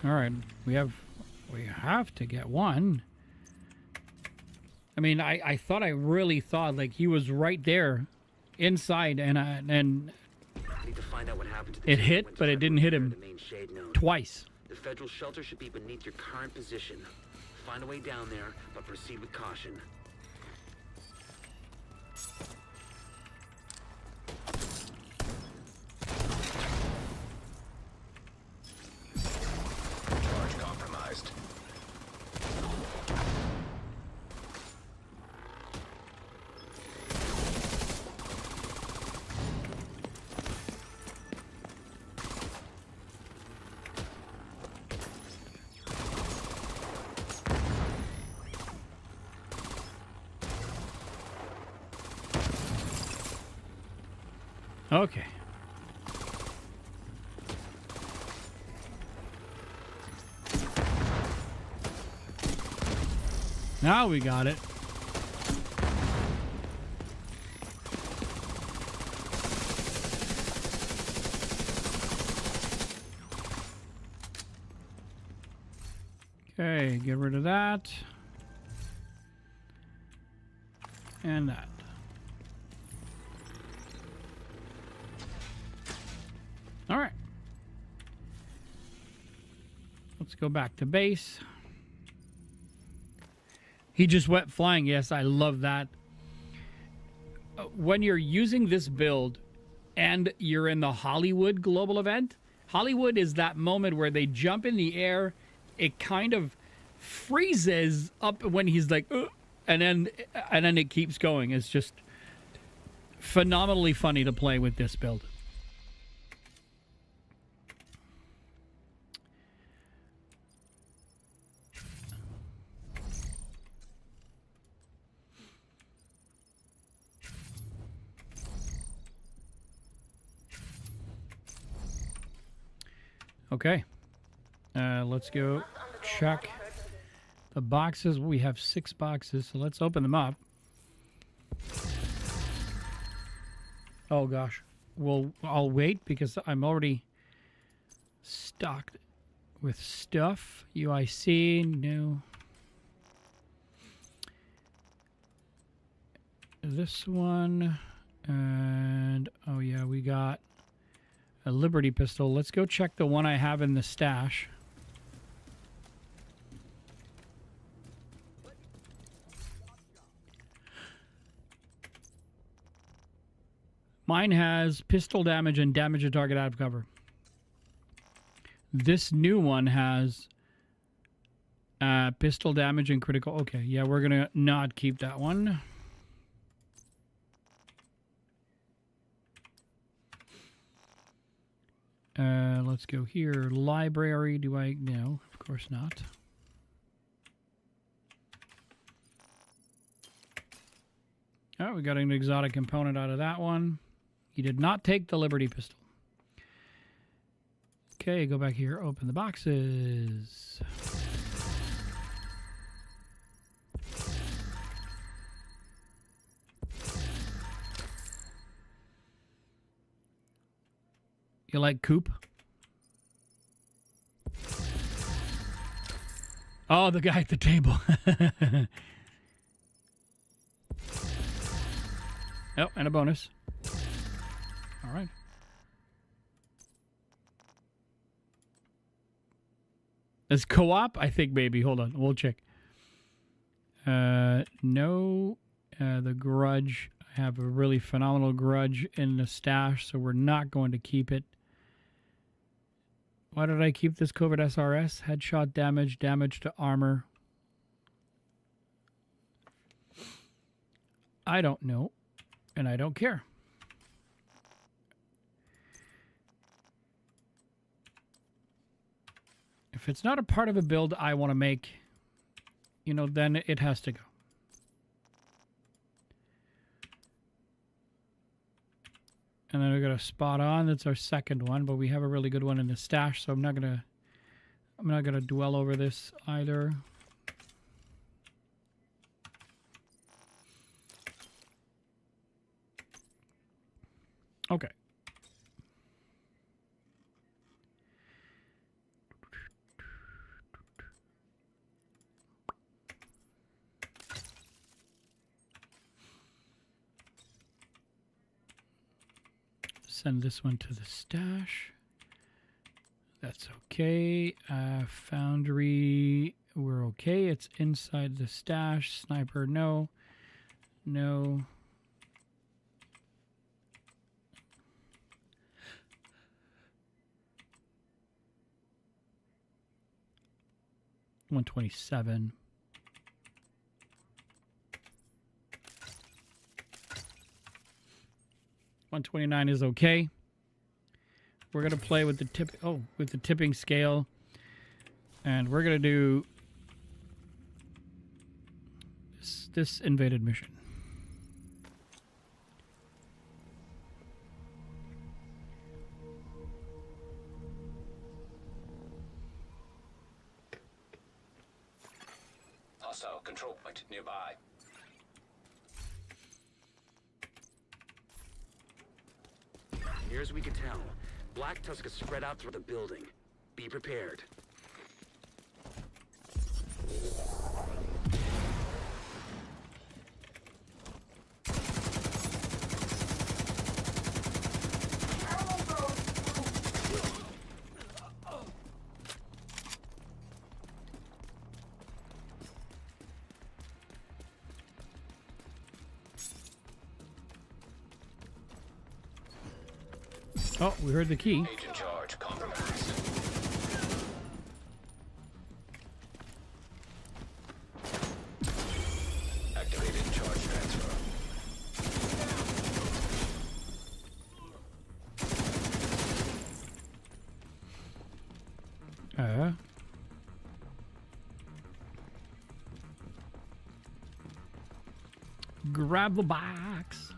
Speaker 1: All right, we have to get 1. I mean, I really thought like he was right there inside, and
Speaker 3: We need to find out what happened to the
Speaker 1: It
Speaker 3: team that
Speaker 1: hit,
Speaker 3: went to
Speaker 1: but it
Speaker 3: try to
Speaker 1: didn't hit
Speaker 3: repair
Speaker 1: him.
Speaker 3: the main shade node.
Speaker 1: twice.
Speaker 3: The federal shelter should be beneath your current position. Find a way down there, but proceed with caution.
Speaker 2: Charge compromised.
Speaker 1: Okay. Now we got it. Okay, get rid of that. And that. All right. Let's go back to base. He just went flying. Yes, I love that. When you're using this build and you're in the Hollywood global event, Hollywood is that moment where they jump in the air. It kind of freezes up when he's like, and then it keeps going. It's just phenomenally funny to play with this build. Okay. Let's go check the boxes. We have 6 boxes, so let's open them up. Oh gosh. Well, I'll wait because I'm already stocked with stuff. UIC, no. This one, and oh yeah, we got a Liberty pistol. Let's go check the one I have in the stash. Mine has pistol damage and damage a target out of cover. This new one has pistol damage and critical. Okay, yeah, we're gonna not keep that one. Let's go here. Library. Do I? No, of course not. Oh, we got an exotic component out of that one. He did not take the Liberty pistol. Okay, go back here. Open the boxes. You like Coop? Oh, the guy at the table. Oh, and a bonus. All right. Is co-op? I think maybe. Hold on. We'll check. No. The grudge. I have a really phenomenal grudge in the stash, so we're not going to keep it. Why did I keep this covert SRS? Headshot damage, damage to armor. I don't know, and I don't care. If it's not a part of a build I want to make, you know, then it has to go. And then we got a spot on. That's our second one, but we have a really good one in the stash, so I'm not gonna dwell over this either. Okay. Send this one to the stash. That's okay. Foundry, we're okay. It's inside the stash. Sniper, no. No. $127. $129 is okay. We're gonna play with the tipping scale, and we're gonna do this invaded mission.
Speaker 2: Hostile control point nearby.
Speaker 3: Near as we can tell, Black Tusk is spread out through the building. Be prepared.
Speaker 1: Oh, we heard the key.
Speaker 2: Agent charge compromised. Activated charge transfer.
Speaker 1: Grab the box.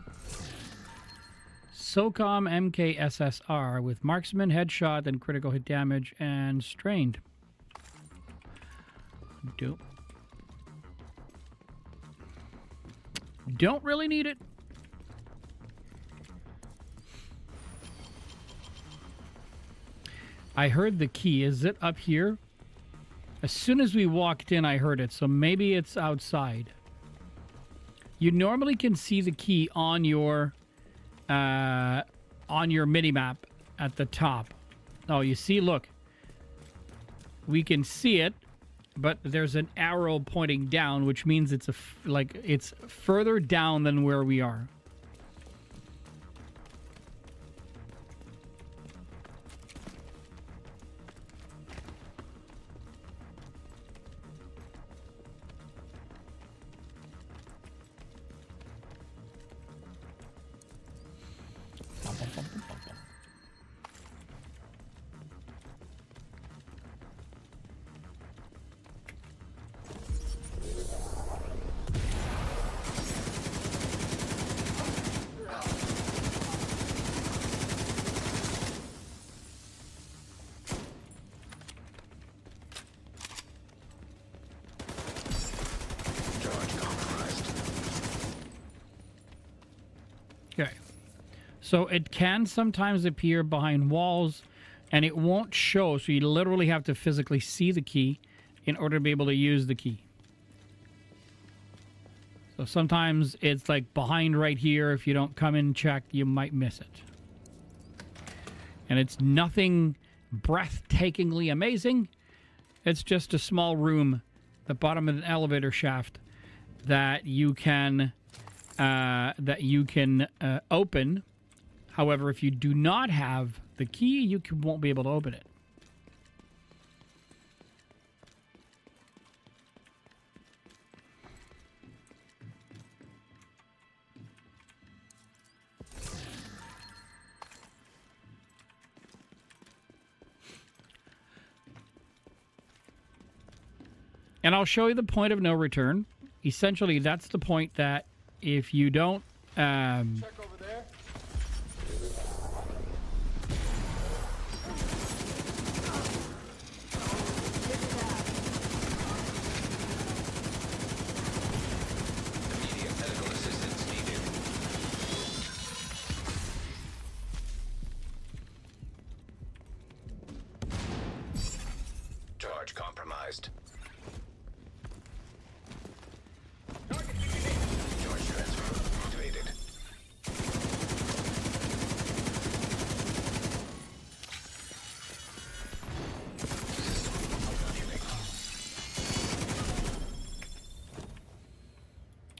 Speaker 1: SOCOM MKSSR with marksman, headshot, and critical hit damage and strained. Don't really need it. I heard the key. Is it up here? As soon as we walked in, I heard it. So maybe it's outside. You normally can see the key on your minimap at the top. Oh, you see, look. We can see it, but there's an arrow pointing down, which means it's it's further down than where we are. Okay. So it can sometimes appear behind walls and it won't show, so you literally have to physically see the key in order to be able to use the key. So sometimes it's like behind right here. If you don't come in and check, you might miss it. And it's nothing breathtakingly amazing. It's just a small room, the bottom of an elevator shaft that you can open. However, if you do not have the key, you won't be able to open it. And I'll show you the point of no return. Essentially, that's the point that if you don't...
Speaker 4: Check over there.
Speaker 2: Immediate medical assistance needed. Charge compromised. Charge transfer activated.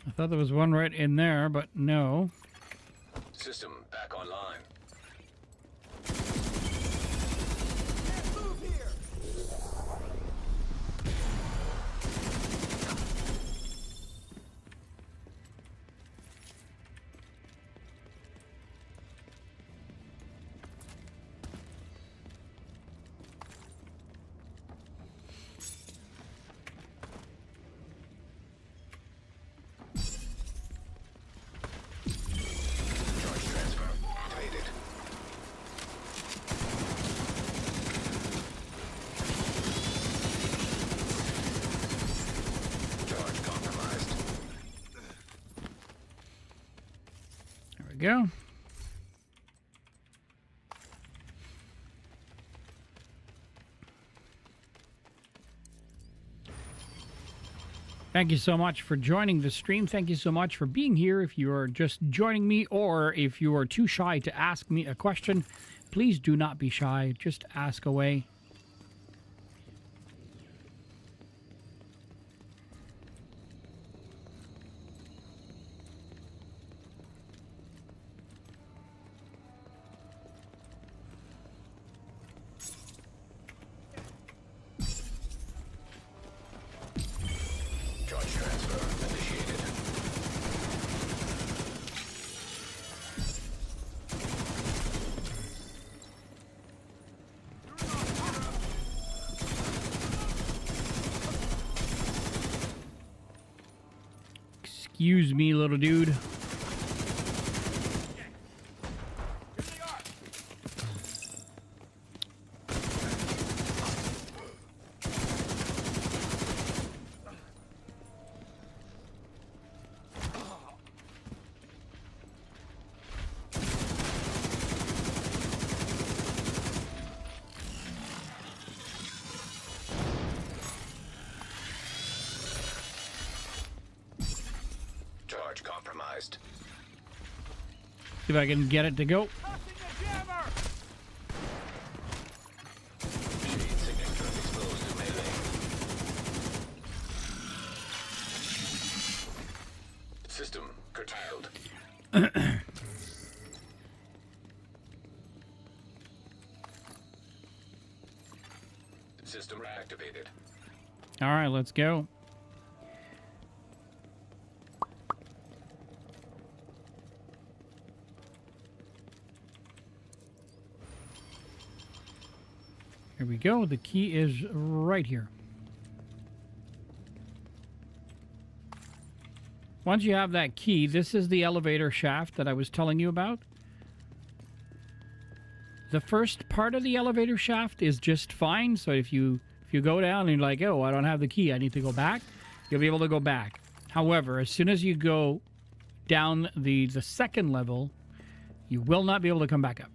Speaker 1: I thought there was one right in there, but no.
Speaker 2: System back online.
Speaker 4: Move here.
Speaker 2: Charge transfer activated. Charge compromised.
Speaker 1: There we go. Thank you so much for joining the stream. Thank you so much for being here. If you are just joining me or if you are too shy to ask me a question, please do not be shy. Just ask away.
Speaker 2: Charge transfer initiated.
Speaker 1: Excuse me, little dude. See if I can get it to go.
Speaker 4: Tossing a jammer!
Speaker 2: Shade signature exposed to melee. System curtailed. System reactivated.
Speaker 1: All right, let's go. Here we go. The key is right here. Once you have that key, this is the elevator shaft that I was telling you about. The first part of the elevator shaft is just fine. So if you go down and you're like, oh, I don't have the key, I need to go back, you'll be able to go back. However, as soon as you go down the second level, you will not be able to come back up.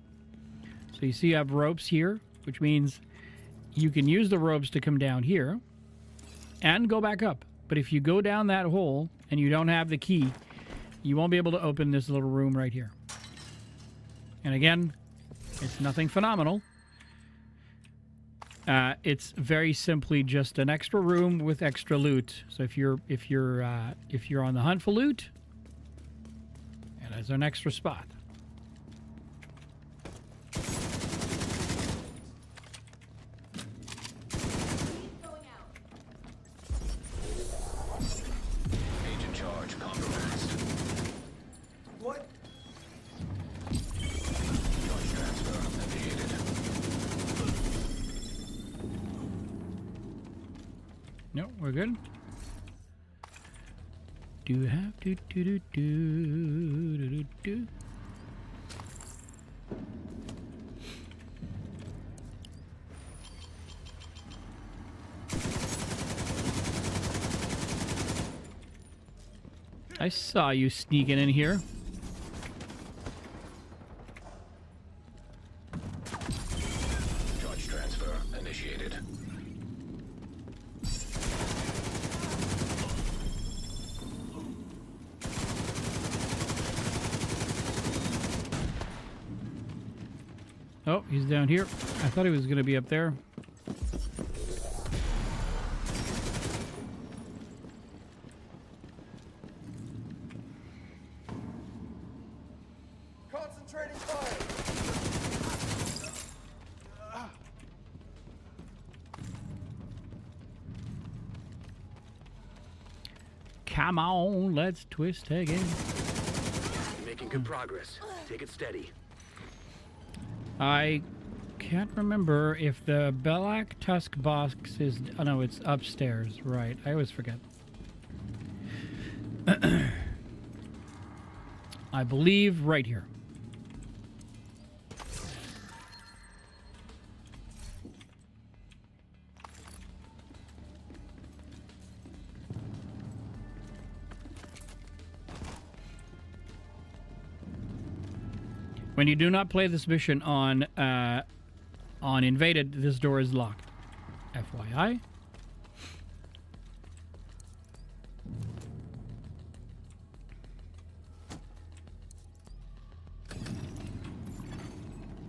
Speaker 1: So you see you have ropes here, which means you can use the ropes to come down here and go back up. But if you go down that hole and you don't have the key, you won't be able to open this little room right here. And again, it's nothing phenomenal. It's very simply just an extra room with extra loot. So if you're on the hunt for loot, and there's an extra spot.
Speaker 2: Agent charge compromised.
Speaker 4: What?
Speaker 2: Charge transfer initiated.
Speaker 1: No, we're good. Do have do. I saw you sneaking in here.
Speaker 2: Charge transfer initiated.
Speaker 1: Oh, he's down here. I thought he was going to be up there.
Speaker 4: Concentrating fire!
Speaker 1: Come on, let's twist again.
Speaker 3: You're making good progress. Take it steady.
Speaker 1: I can't remember if the Belak Tusk box is... Oh, no, it's upstairs. Right. I always forget. I believe right here. When you do not play this mission on Invaded, this door is locked. FYI.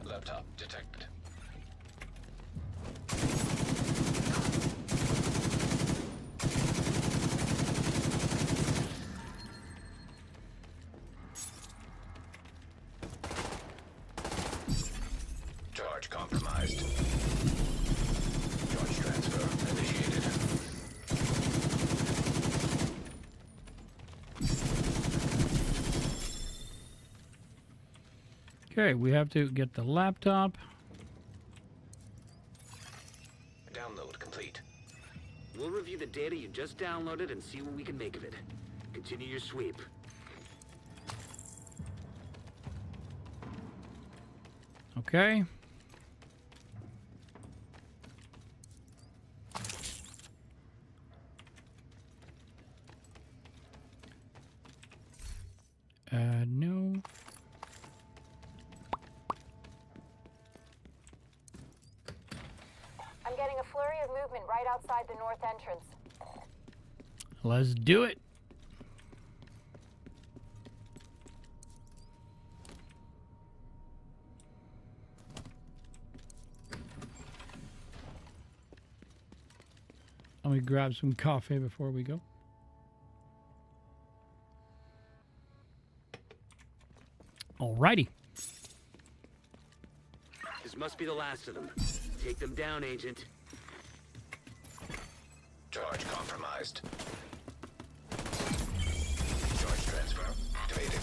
Speaker 2: Laptop detected. Charge compromised. Charge transfer initiated.
Speaker 1: Okay, we have to get the laptop.
Speaker 2: Download complete.
Speaker 3: We'll review the data you just downloaded and see what we can make of it. Continue your sweep.
Speaker 1: Okay. No.
Speaker 5: I'm getting a flurry of movement right outside the north entrance.
Speaker 1: Let's do it. Let me grab some coffee before we go. Alrighty.
Speaker 3: This must be the last of them. Take them down, Agent.
Speaker 2: Charge compromised. Charge transfer activated.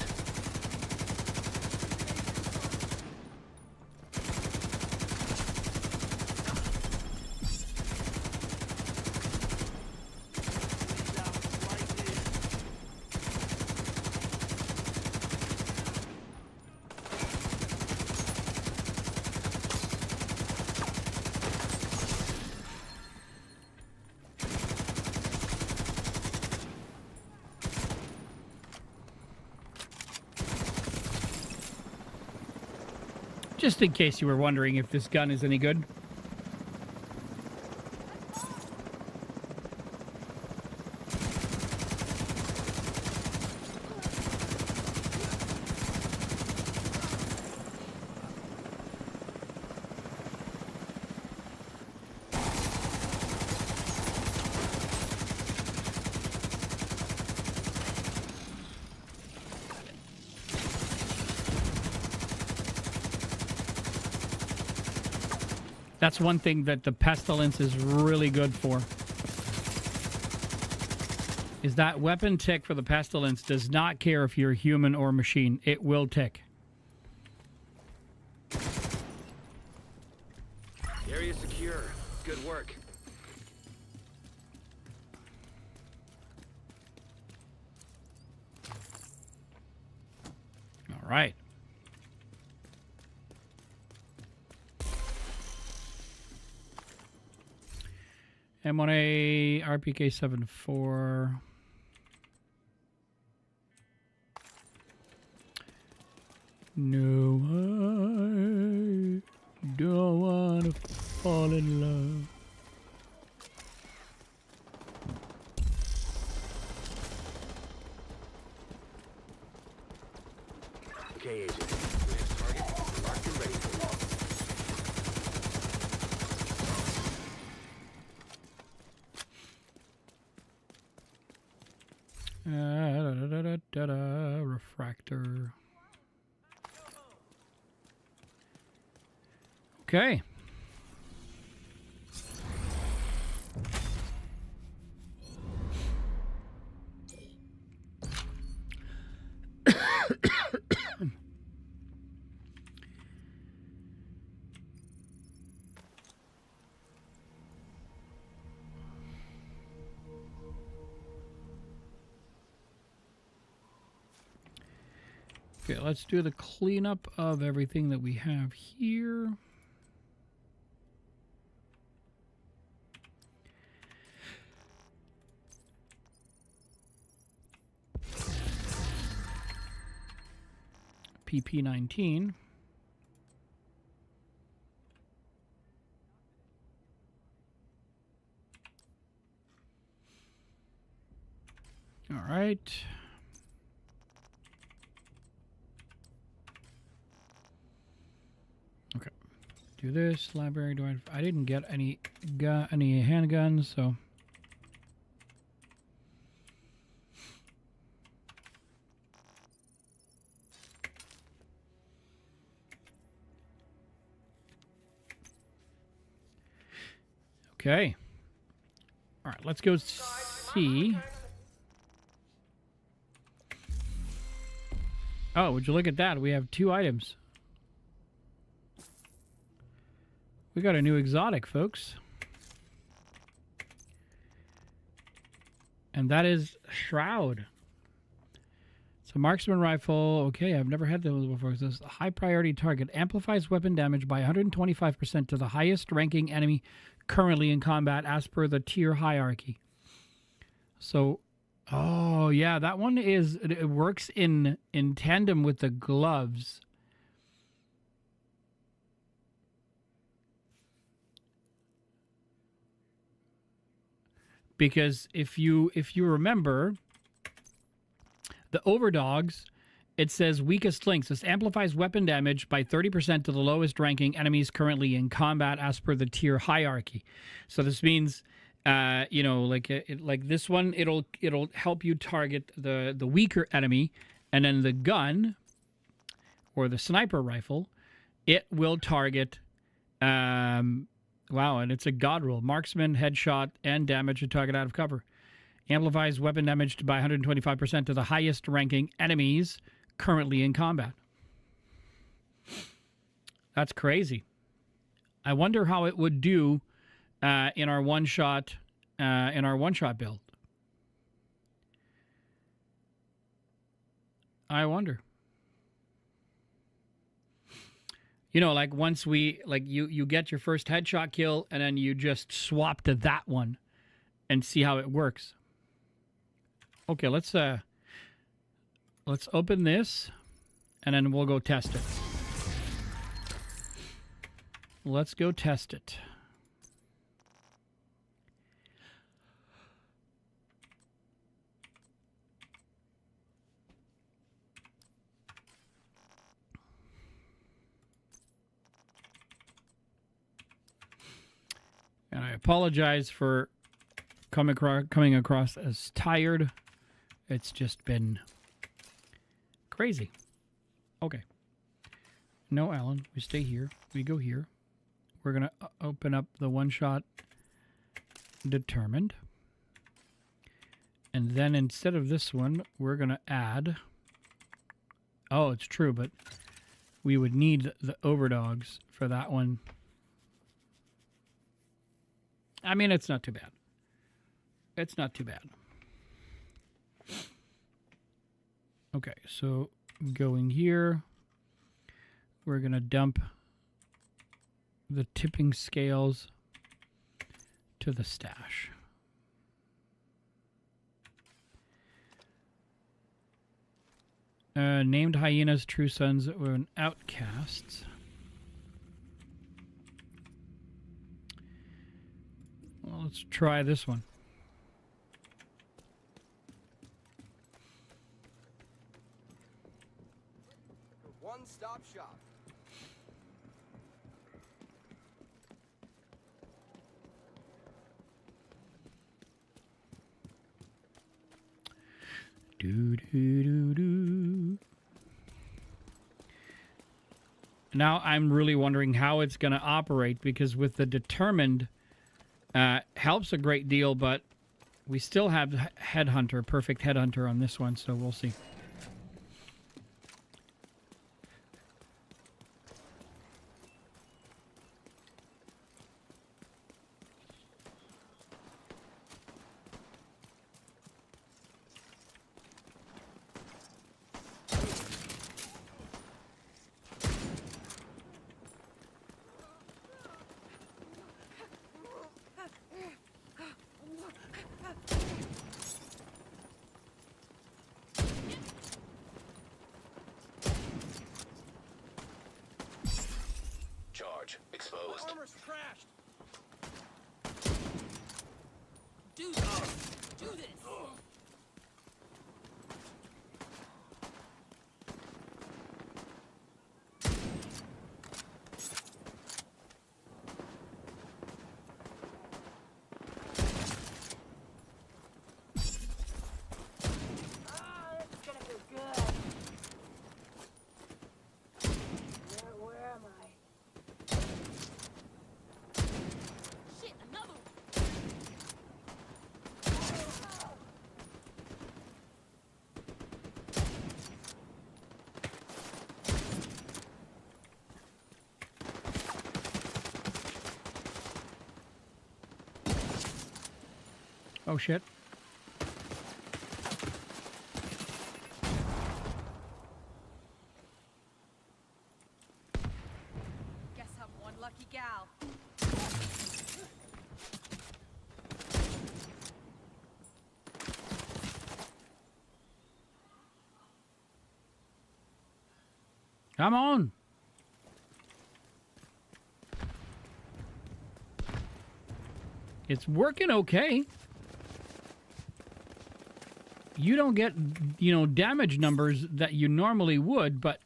Speaker 1: Just in case you were wondering if this gun is any good. That's one thing that the pestilence is really good for. Is that weapon tick for the pestilence does not care if you're human or machine. It will tick.
Speaker 3: Area secure. Good work.
Speaker 1: All right. M1A RPK 74. No, I don't want to fall in love.
Speaker 3: Okay, Agent. Next target marked and ready for you.
Speaker 1: Refractor. Okay. Okay, let's do the cleanup of everything that we have here. PP19. All right. Okay. Do this library. I didn't get any handguns, so. Okay. All right, let's go see. Oh, would you look at that? We have 2 items. We got a new exotic, folks. And that is Shroud. It's a marksman rifle. Okay, I've never had those before. It says high priority target. Amplifies weapon damage by 125% to the highest ranking enemy currently in combat as per the tier hierarchy. So, oh yeah, that one it works in tandem with the gloves. Because if you remember, the overdogs, it says weakest links. This amplifies weapon damage by 30% to the lowest ranking enemies currently in combat as per the tier hierarchy. So this means You know, like like this one, it'll help you target the weaker enemy, and then the gun or the sniper rifle, it will target. Wow, and it's a god roll: marksman, headshot, and damage to target out of cover. Amplifies weapon damage by 125% to the highest ranking enemies currently in combat. That's crazy. I wonder how it would do in our one shot build. I wonder. You know, like once you get your first headshot kill and then you just swap to that one and see how it works. Okay, let's open this and then we'll go test it. Let's go test it. And I apologize for coming across as tired. It's just been crazy. Okay. No, Alan, we stay here. We go here. We're going to open up the one-shot determined. And then instead of this one, we're going to add... Oh, it's true, but we would need the overdogs for that one. I mean, it's not too bad. It's not too bad. Okay, so going here, we're going to dump the tipping scales to the stash. Named hyenas, true sons and outcasts. Well, let's try this one.
Speaker 4: One-stop shop.
Speaker 1: Do, do, do, do. Now I'm really wondering how it's going to operate, because with the determined helps a great deal, but we still have headhunter, perfect headhunter on this one, so we'll see.
Speaker 2: Charge exposed.
Speaker 4: Armor's crashed.
Speaker 6: Do this! Do this!
Speaker 5: It's gonna be good. Where am I?
Speaker 6: Shit, another one!
Speaker 1: Oh, shit.
Speaker 6: Guess I'm one lucky gal.
Speaker 1: Come on. It's working okay. You don't get, you know, damage numbers that you normally would, but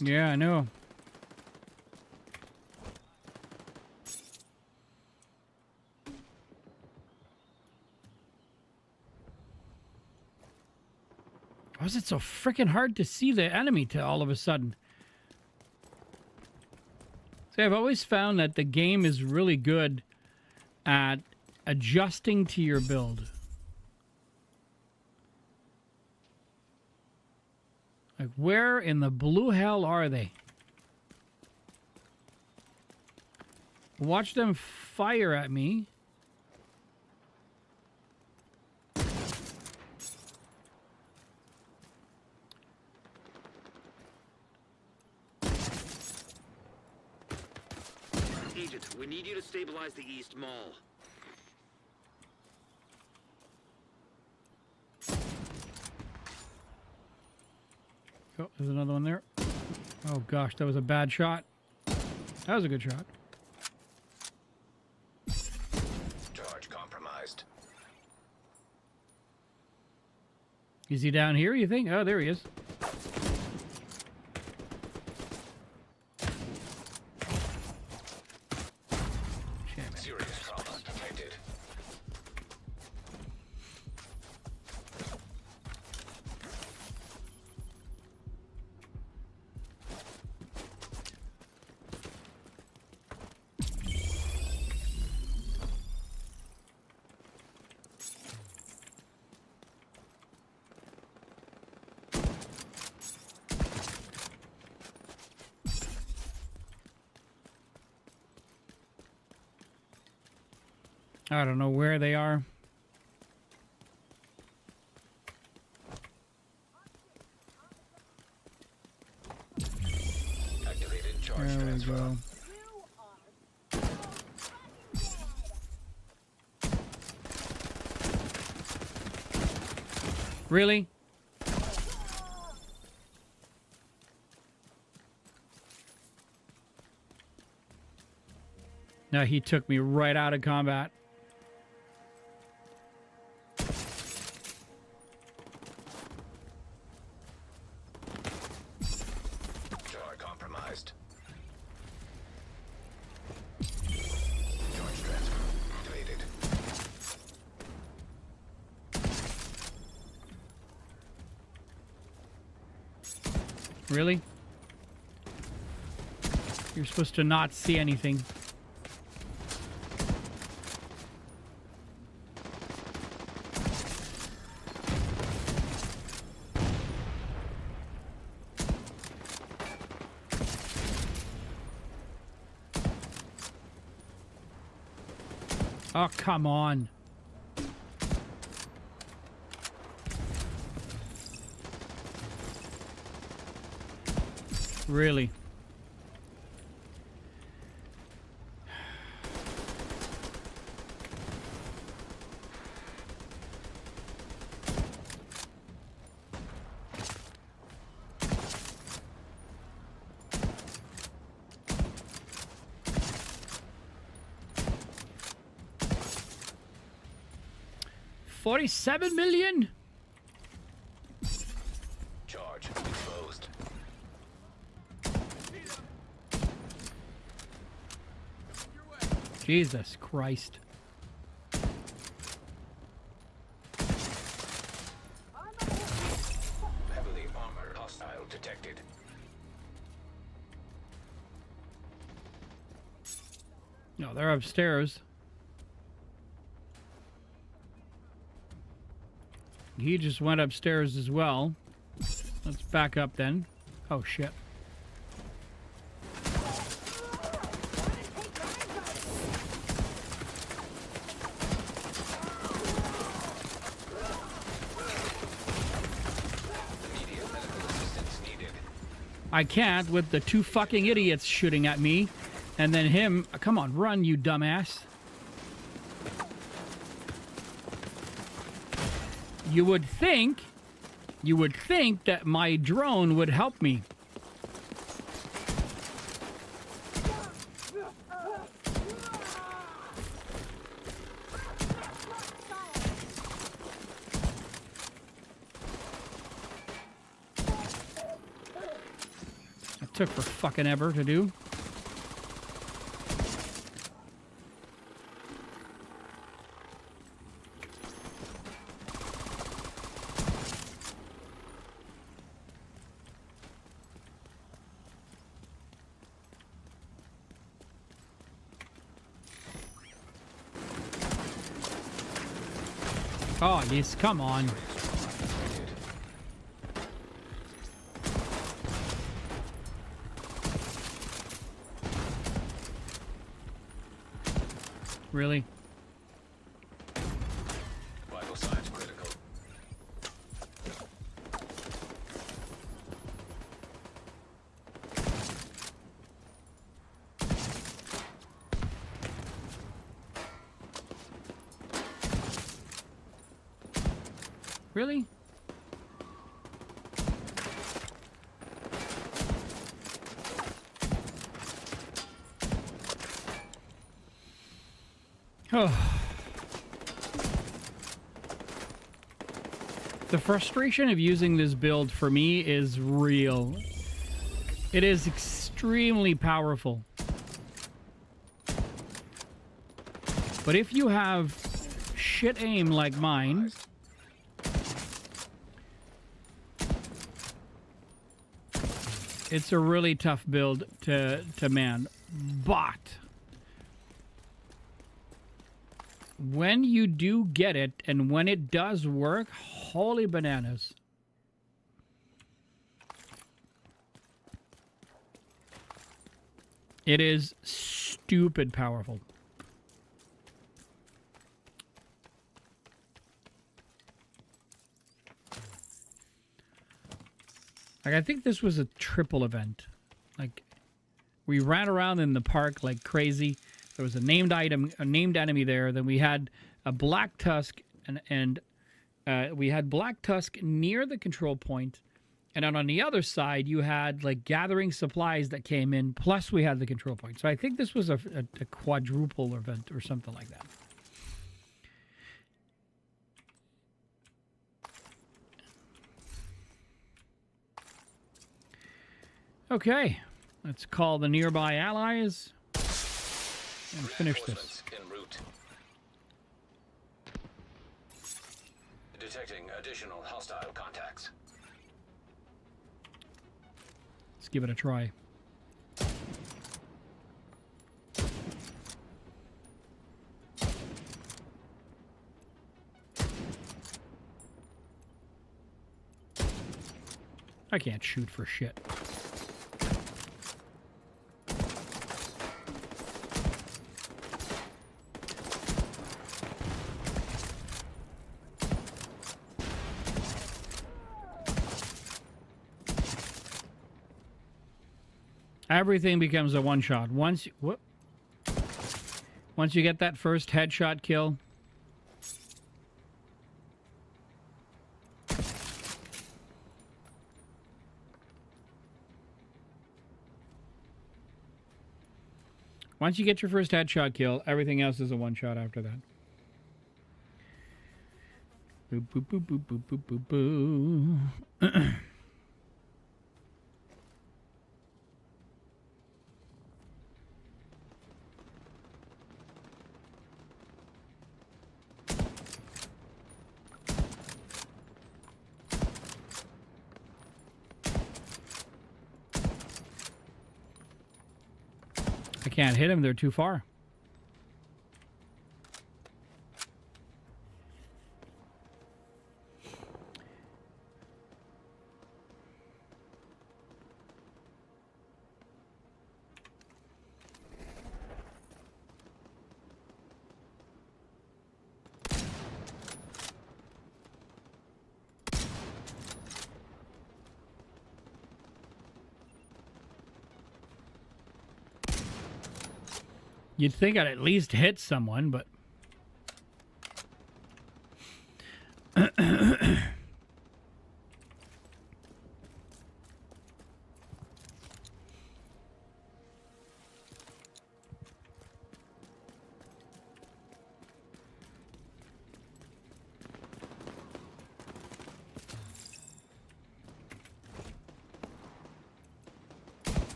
Speaker 1: Yeah, I know. Why is it so freaking hard to see the enemy to all of a sudden? See, I've always found that the game is really good at adjusting to your build. Like, where in the blue hell are they? Watch them fire at me.
Speaker 3: Agent, we need you to stabilize the East Mall.
Speaker 1: Oh, there's another one there. Oh gosh, that was a bad shot. That was a good shot.
Speaker 2: Charge compromised.
Speaker 1: Is he down here, you think? Oh, there he is.
Speaker 2: Serious trauma detected.
Speaker 1: I don't know where they are.
Speaker 2: Activated charge
Speaker 1: There we
Speaker 2: transfer.
Speaker 1: go. Really? No, he took me right out of combat.
Speaker 2: Charge compromised. Charge transfer activated.
Speaker 1: Really? You're supposed to not see anything. Oh, come on. Really? $47 million?
Speaker 2: Charge exposed.
Speaker 1: Jesus Christ.
Speaker 2: Heavily armored hostile detected.
Speaker 1: No, they're upstairs. He just went upstairs as well. Let's back up then. Oh, shit.
Speaker 2: Immediate medical assistance needed.
Speaker 1: I can't with the two fucking idiots shooting at me. And then him. Come on, run, you dumbass. You would think that my drone would help me. took for fucking ever to do. Oh, yes, come on. Really?
Speaker 2: Vital signs critical.
Speaker 1: Really? Oh. The frustration of using this build for me is real. It is extremely powerful. But if you have shit aim like mine, it's a really tough build to man. But when you do get it, and when it does work, holy bananas. It is stupid powerful. Like, I think this was a triple event. Like, we ran around in the park like crazy. There was a named item, a named enemy there. Then we had a black tusk, and we had black tusk near the control point. And then on the other side, you had like gathering supplies that came in. Plus, we had the control point. So I think this was a quadruple event or something like that. Okay, let's call the nearby allies and finish this.
Speaker 2: En route. Detecting additional hostile contacts.
Speaker 1: Let's give it a try. I can't shoot for shit. Everything becomes a one-shot. Once you get that first headshot kill, once you get your first headshot kill, everything else is a one-shot after that. Boop, boop, boop, boop, boop, boop, boop, boop. I can't hit them, they're too far. You'd think I'd at least hit someone, but...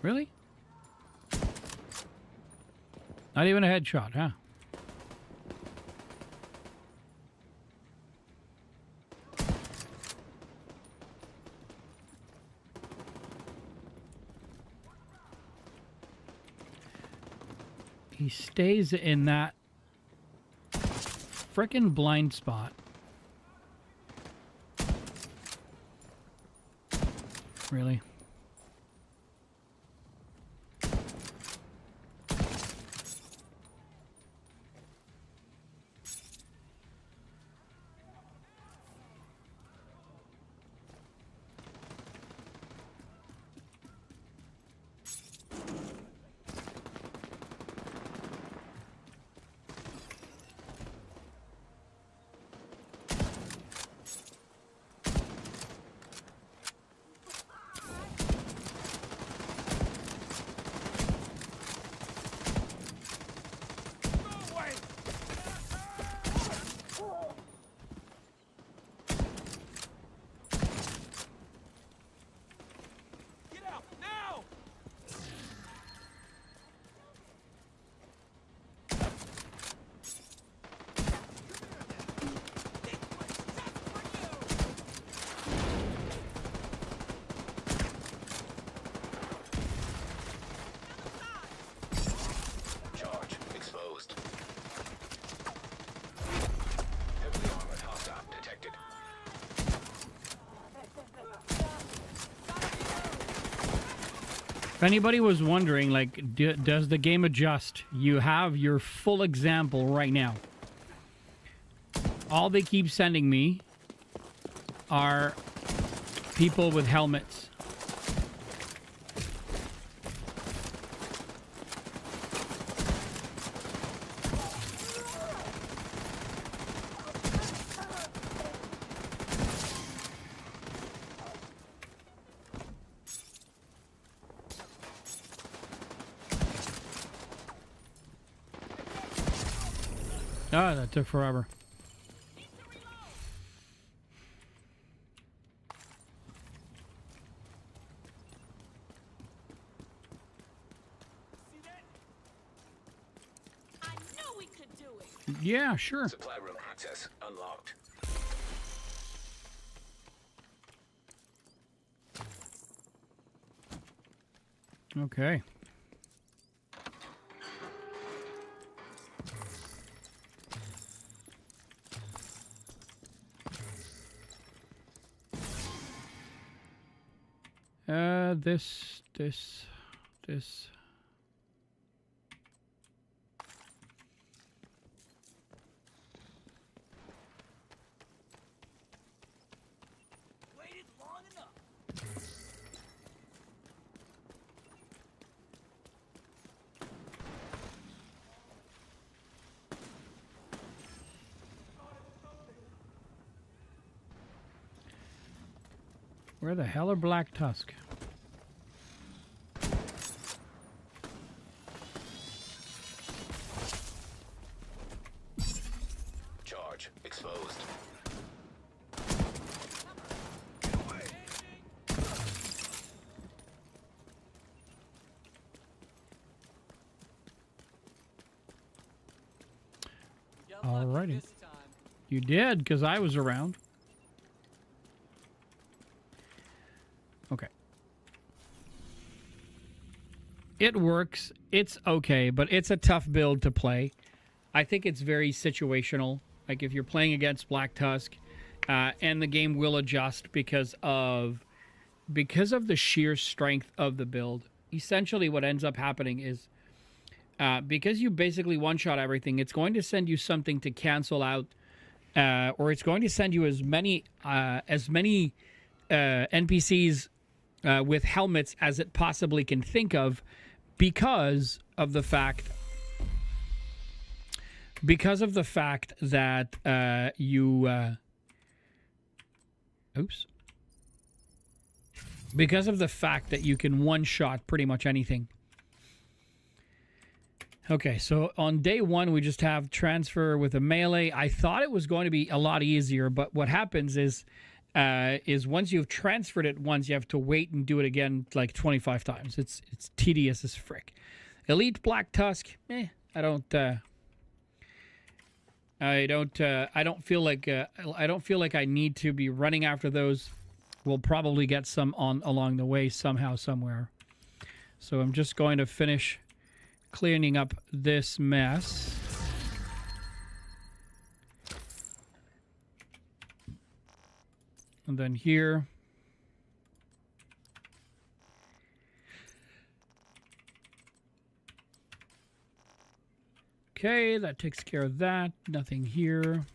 Speaker 1: Really? Not even a headshot, huh? He stays in that frickin' blind spot. Really?
Speaker 2: Charge exposed. Heavily armored hostile detected.
Speaker 1: If anybody was wondering, like, does the game adjust? You have your full example right now. All they keep sending me are people with helmets. Ah, that took forever.
Speaker 6: I knew we could do it.
Speaker 1: Yeah, sure.
Speaker 2: Supply room access unlocked.
Speaker 1: Okay. This.
Speaker 4: Waited long enough.
Speaker 1: Where the hell are Black Tusk?
Speaker 2: Charge exposed.
Speaker 1: Alrighty. You did, because I was around. Okay. It works. It's okay, but it's a tough build to play. I think it's very situational. Like if you're playing against Black Tusk, and the game will adjust because of the sheer strength of the build. Essentially, what ends up happening is because you basically one-shot everything, it's going to send you something to cancel out, or it's going to send you as many NPCs with helmets as it possibly can think of, because of the fact that because of the fact that you can one-shot pretty much anything. Okay, so on day one, we just have transfer with a melee. I thought it was going to be a lot easier, but what happens is is once you've transferred it once, you have to wait and do it again like 25 times. It's tedious as frick. Elite Black Tusk, I don't feel like I need to be running after those. We'll probably get some on along the way somehow, somewhere. So I'm just going to finish cleaning up this mess. And then here. Okay, that takes care of that. Nothing here.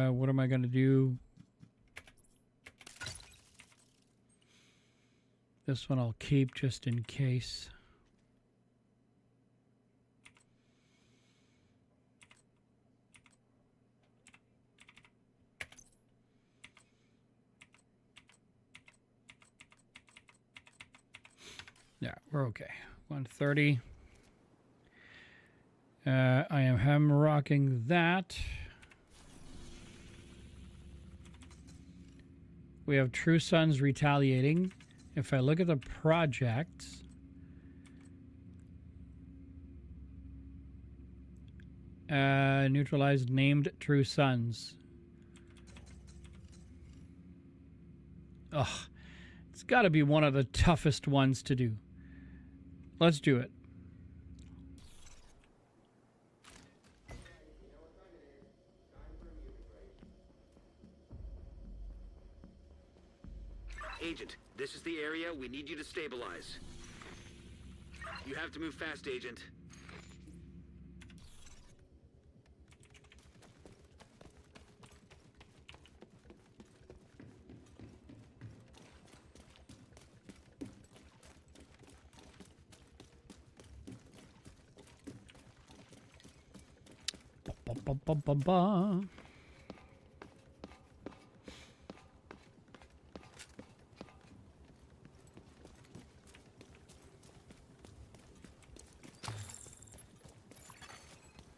Speaker 1: What am I going to do? This one I'll keep just in case. Yeah, we're okay. 130. I am ham-rocking that. We have True Sons retaliating. If I look at the project, neutralized named True Sons. Ugh, it's got to be one of the toughest ones to do. Let's do it.
Speaker 3: Agent, this is the area we need you to stabilize. You have to move fast, Agent.
Speaker 1: Ba, ba, ba, ba, ba.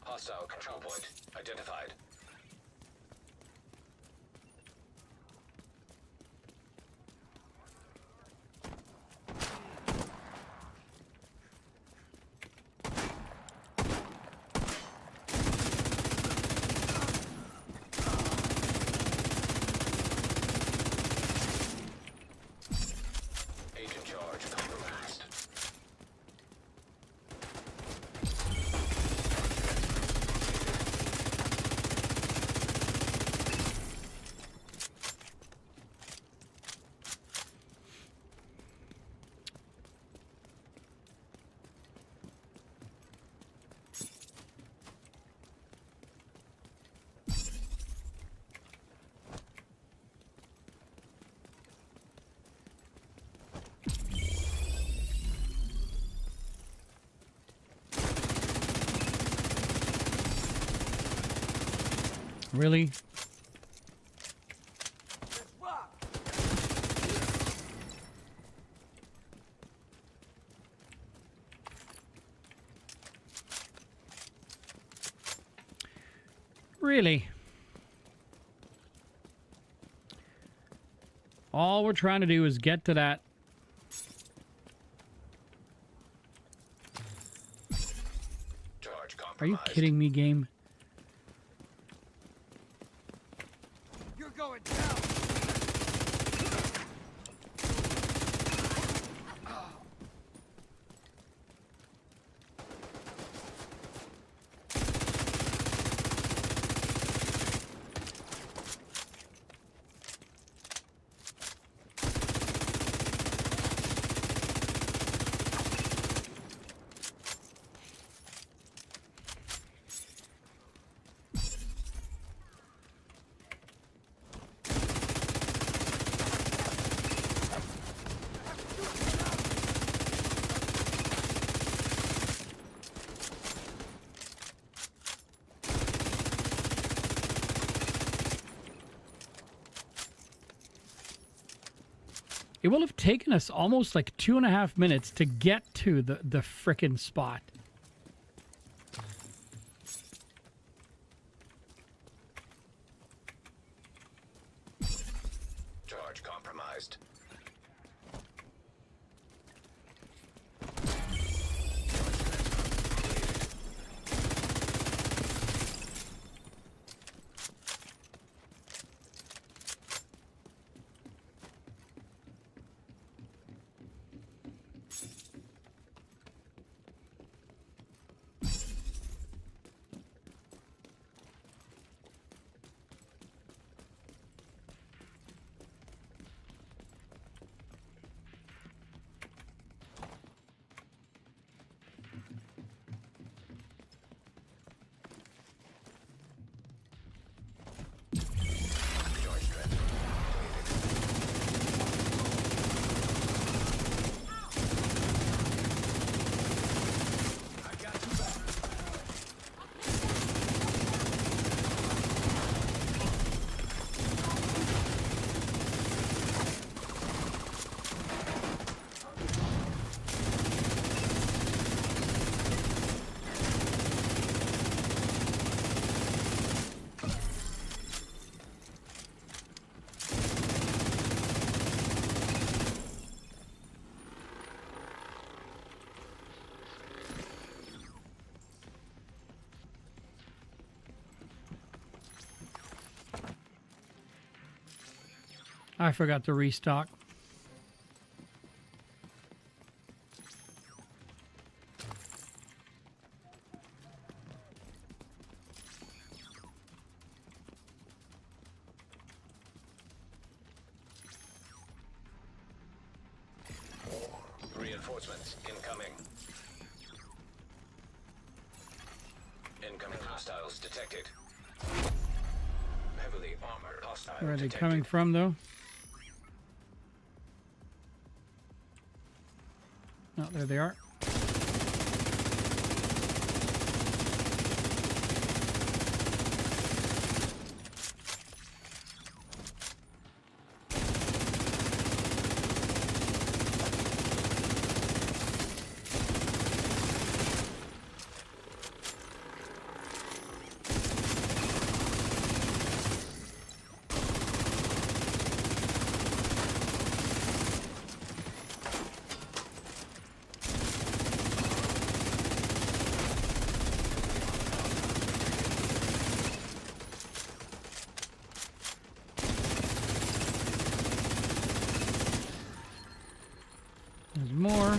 Speaker 2: Hostile control point identified. Agent charge compromised.
Speaker 1: Really?
Speaker 4: Let's rock.
Speaker 1: Really? All we're trying to do is get to that.
Speaker 2: Charge
Speaker 1: Are you
Speaker 2: compromised.
Speaker 1: kidding me, game?
Speaker 4: You're going down.
Speaker 1: It will have taken us almost like 2.5 minutes to get to the frickin' spot.
Speaker 2: Charge compromised. Charge transfer completed.
Speaker 1: I forgot to restock.
Speaker 2: Reinforcements incoming. Incoming hostiles detected. Heavily armored hostile
Speaker 1: Where are they
Speaker 2: detected.
Speaker 1: coming from, though? Oh, there they are. There's more.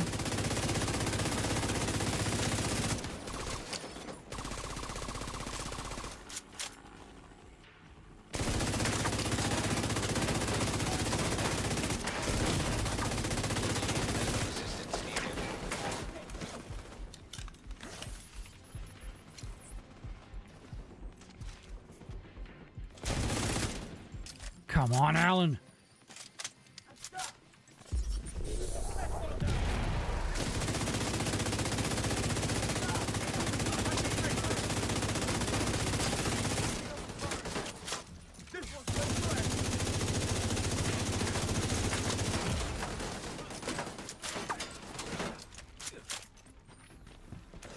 Speaker 2: Assistance needed.
Speaker 1: Come on, Alan.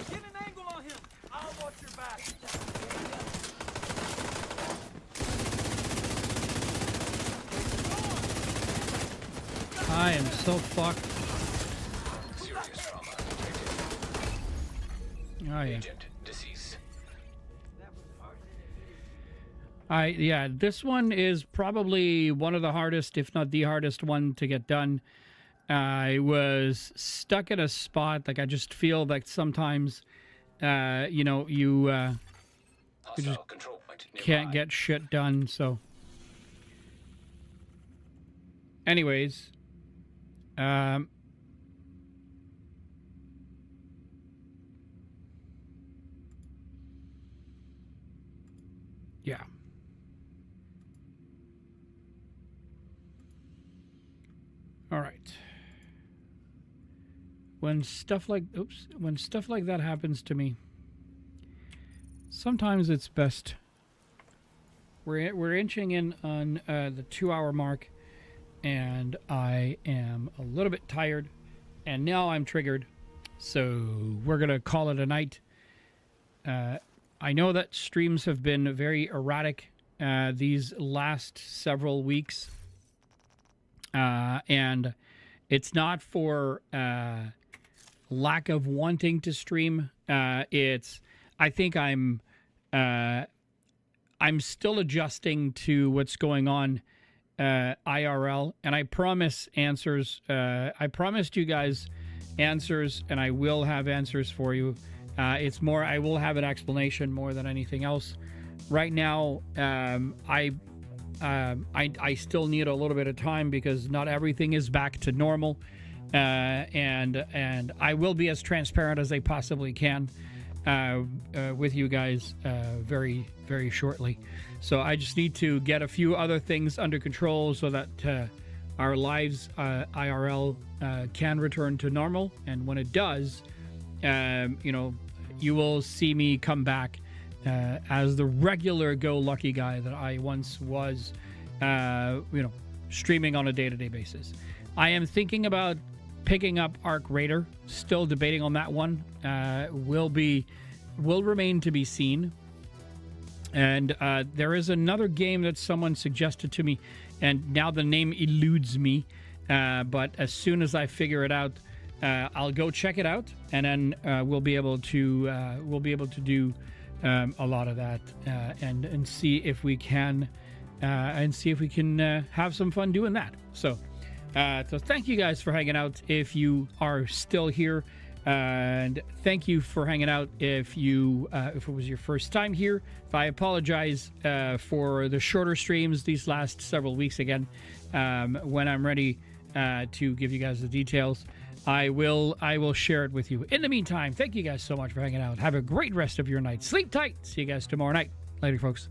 Speaker 4: Get an angle on him. I'll watch your back.
Speaker 1: I am so fucked.
Speaker 2: Serious trauma detected.
Speaker 1: Oh, yeah.
Speaker 2: Agent deceased.
Speaker 1: Yeah, this one is probably one of the hardest, if not the hardest one to get done. I was stuck in a spot, like I just feel like sometimes, you know, you
Speaker 2: Hostile control point
Speaker 1: can't
Speaker 2: nearby.
Speaker 1: get shit done, so. Anyways, yeah. All right. When stuff like that happens to me, sometimes it's best. We're inching in on the 2-hour mark, and I am a little bit tired, and now I'm triggered. So we're going to call it a night. I know that streams have been very erratic these last several weeks. And it's not for lack of wanting to stream. I think I'm still adjusting to what's going on IRL, and I promise answers. I promised you guys answers, and I will have answers for you. It's more, I will have an explanation more than anything else. Right now, I still need a little bit of time because not everything is back to normal, and I will be as transparent as I possibly can with you guys very, very shortly. So I just need to get a few other things under control so that our lives IRL can return to normal, and when it does, you will see me come back as the regular go-lucky guy that I once was, streaming on a day-to-day basis. I am thinking about picking up Arc Raider, still debating on that one. Will remain to be seen. And there is another game that someone suggested to me, and now the name eludes me. But as soon as I figure it out, I'll go check it out, and then we'll be able to do a lot of that and see if we can have some fun doing that. So thank you guys for hanging out if you are still here, and thank you for hanging out if it was your first time here. If I apologize for the shorter streams these last several weeks again, when I'm ready to give you guys the details, I will share it with you. In the meantime, thank you guys so much for hanging out. Have a great rest of your night. Sleep tight. See you guys tomorrow night. Later, folks.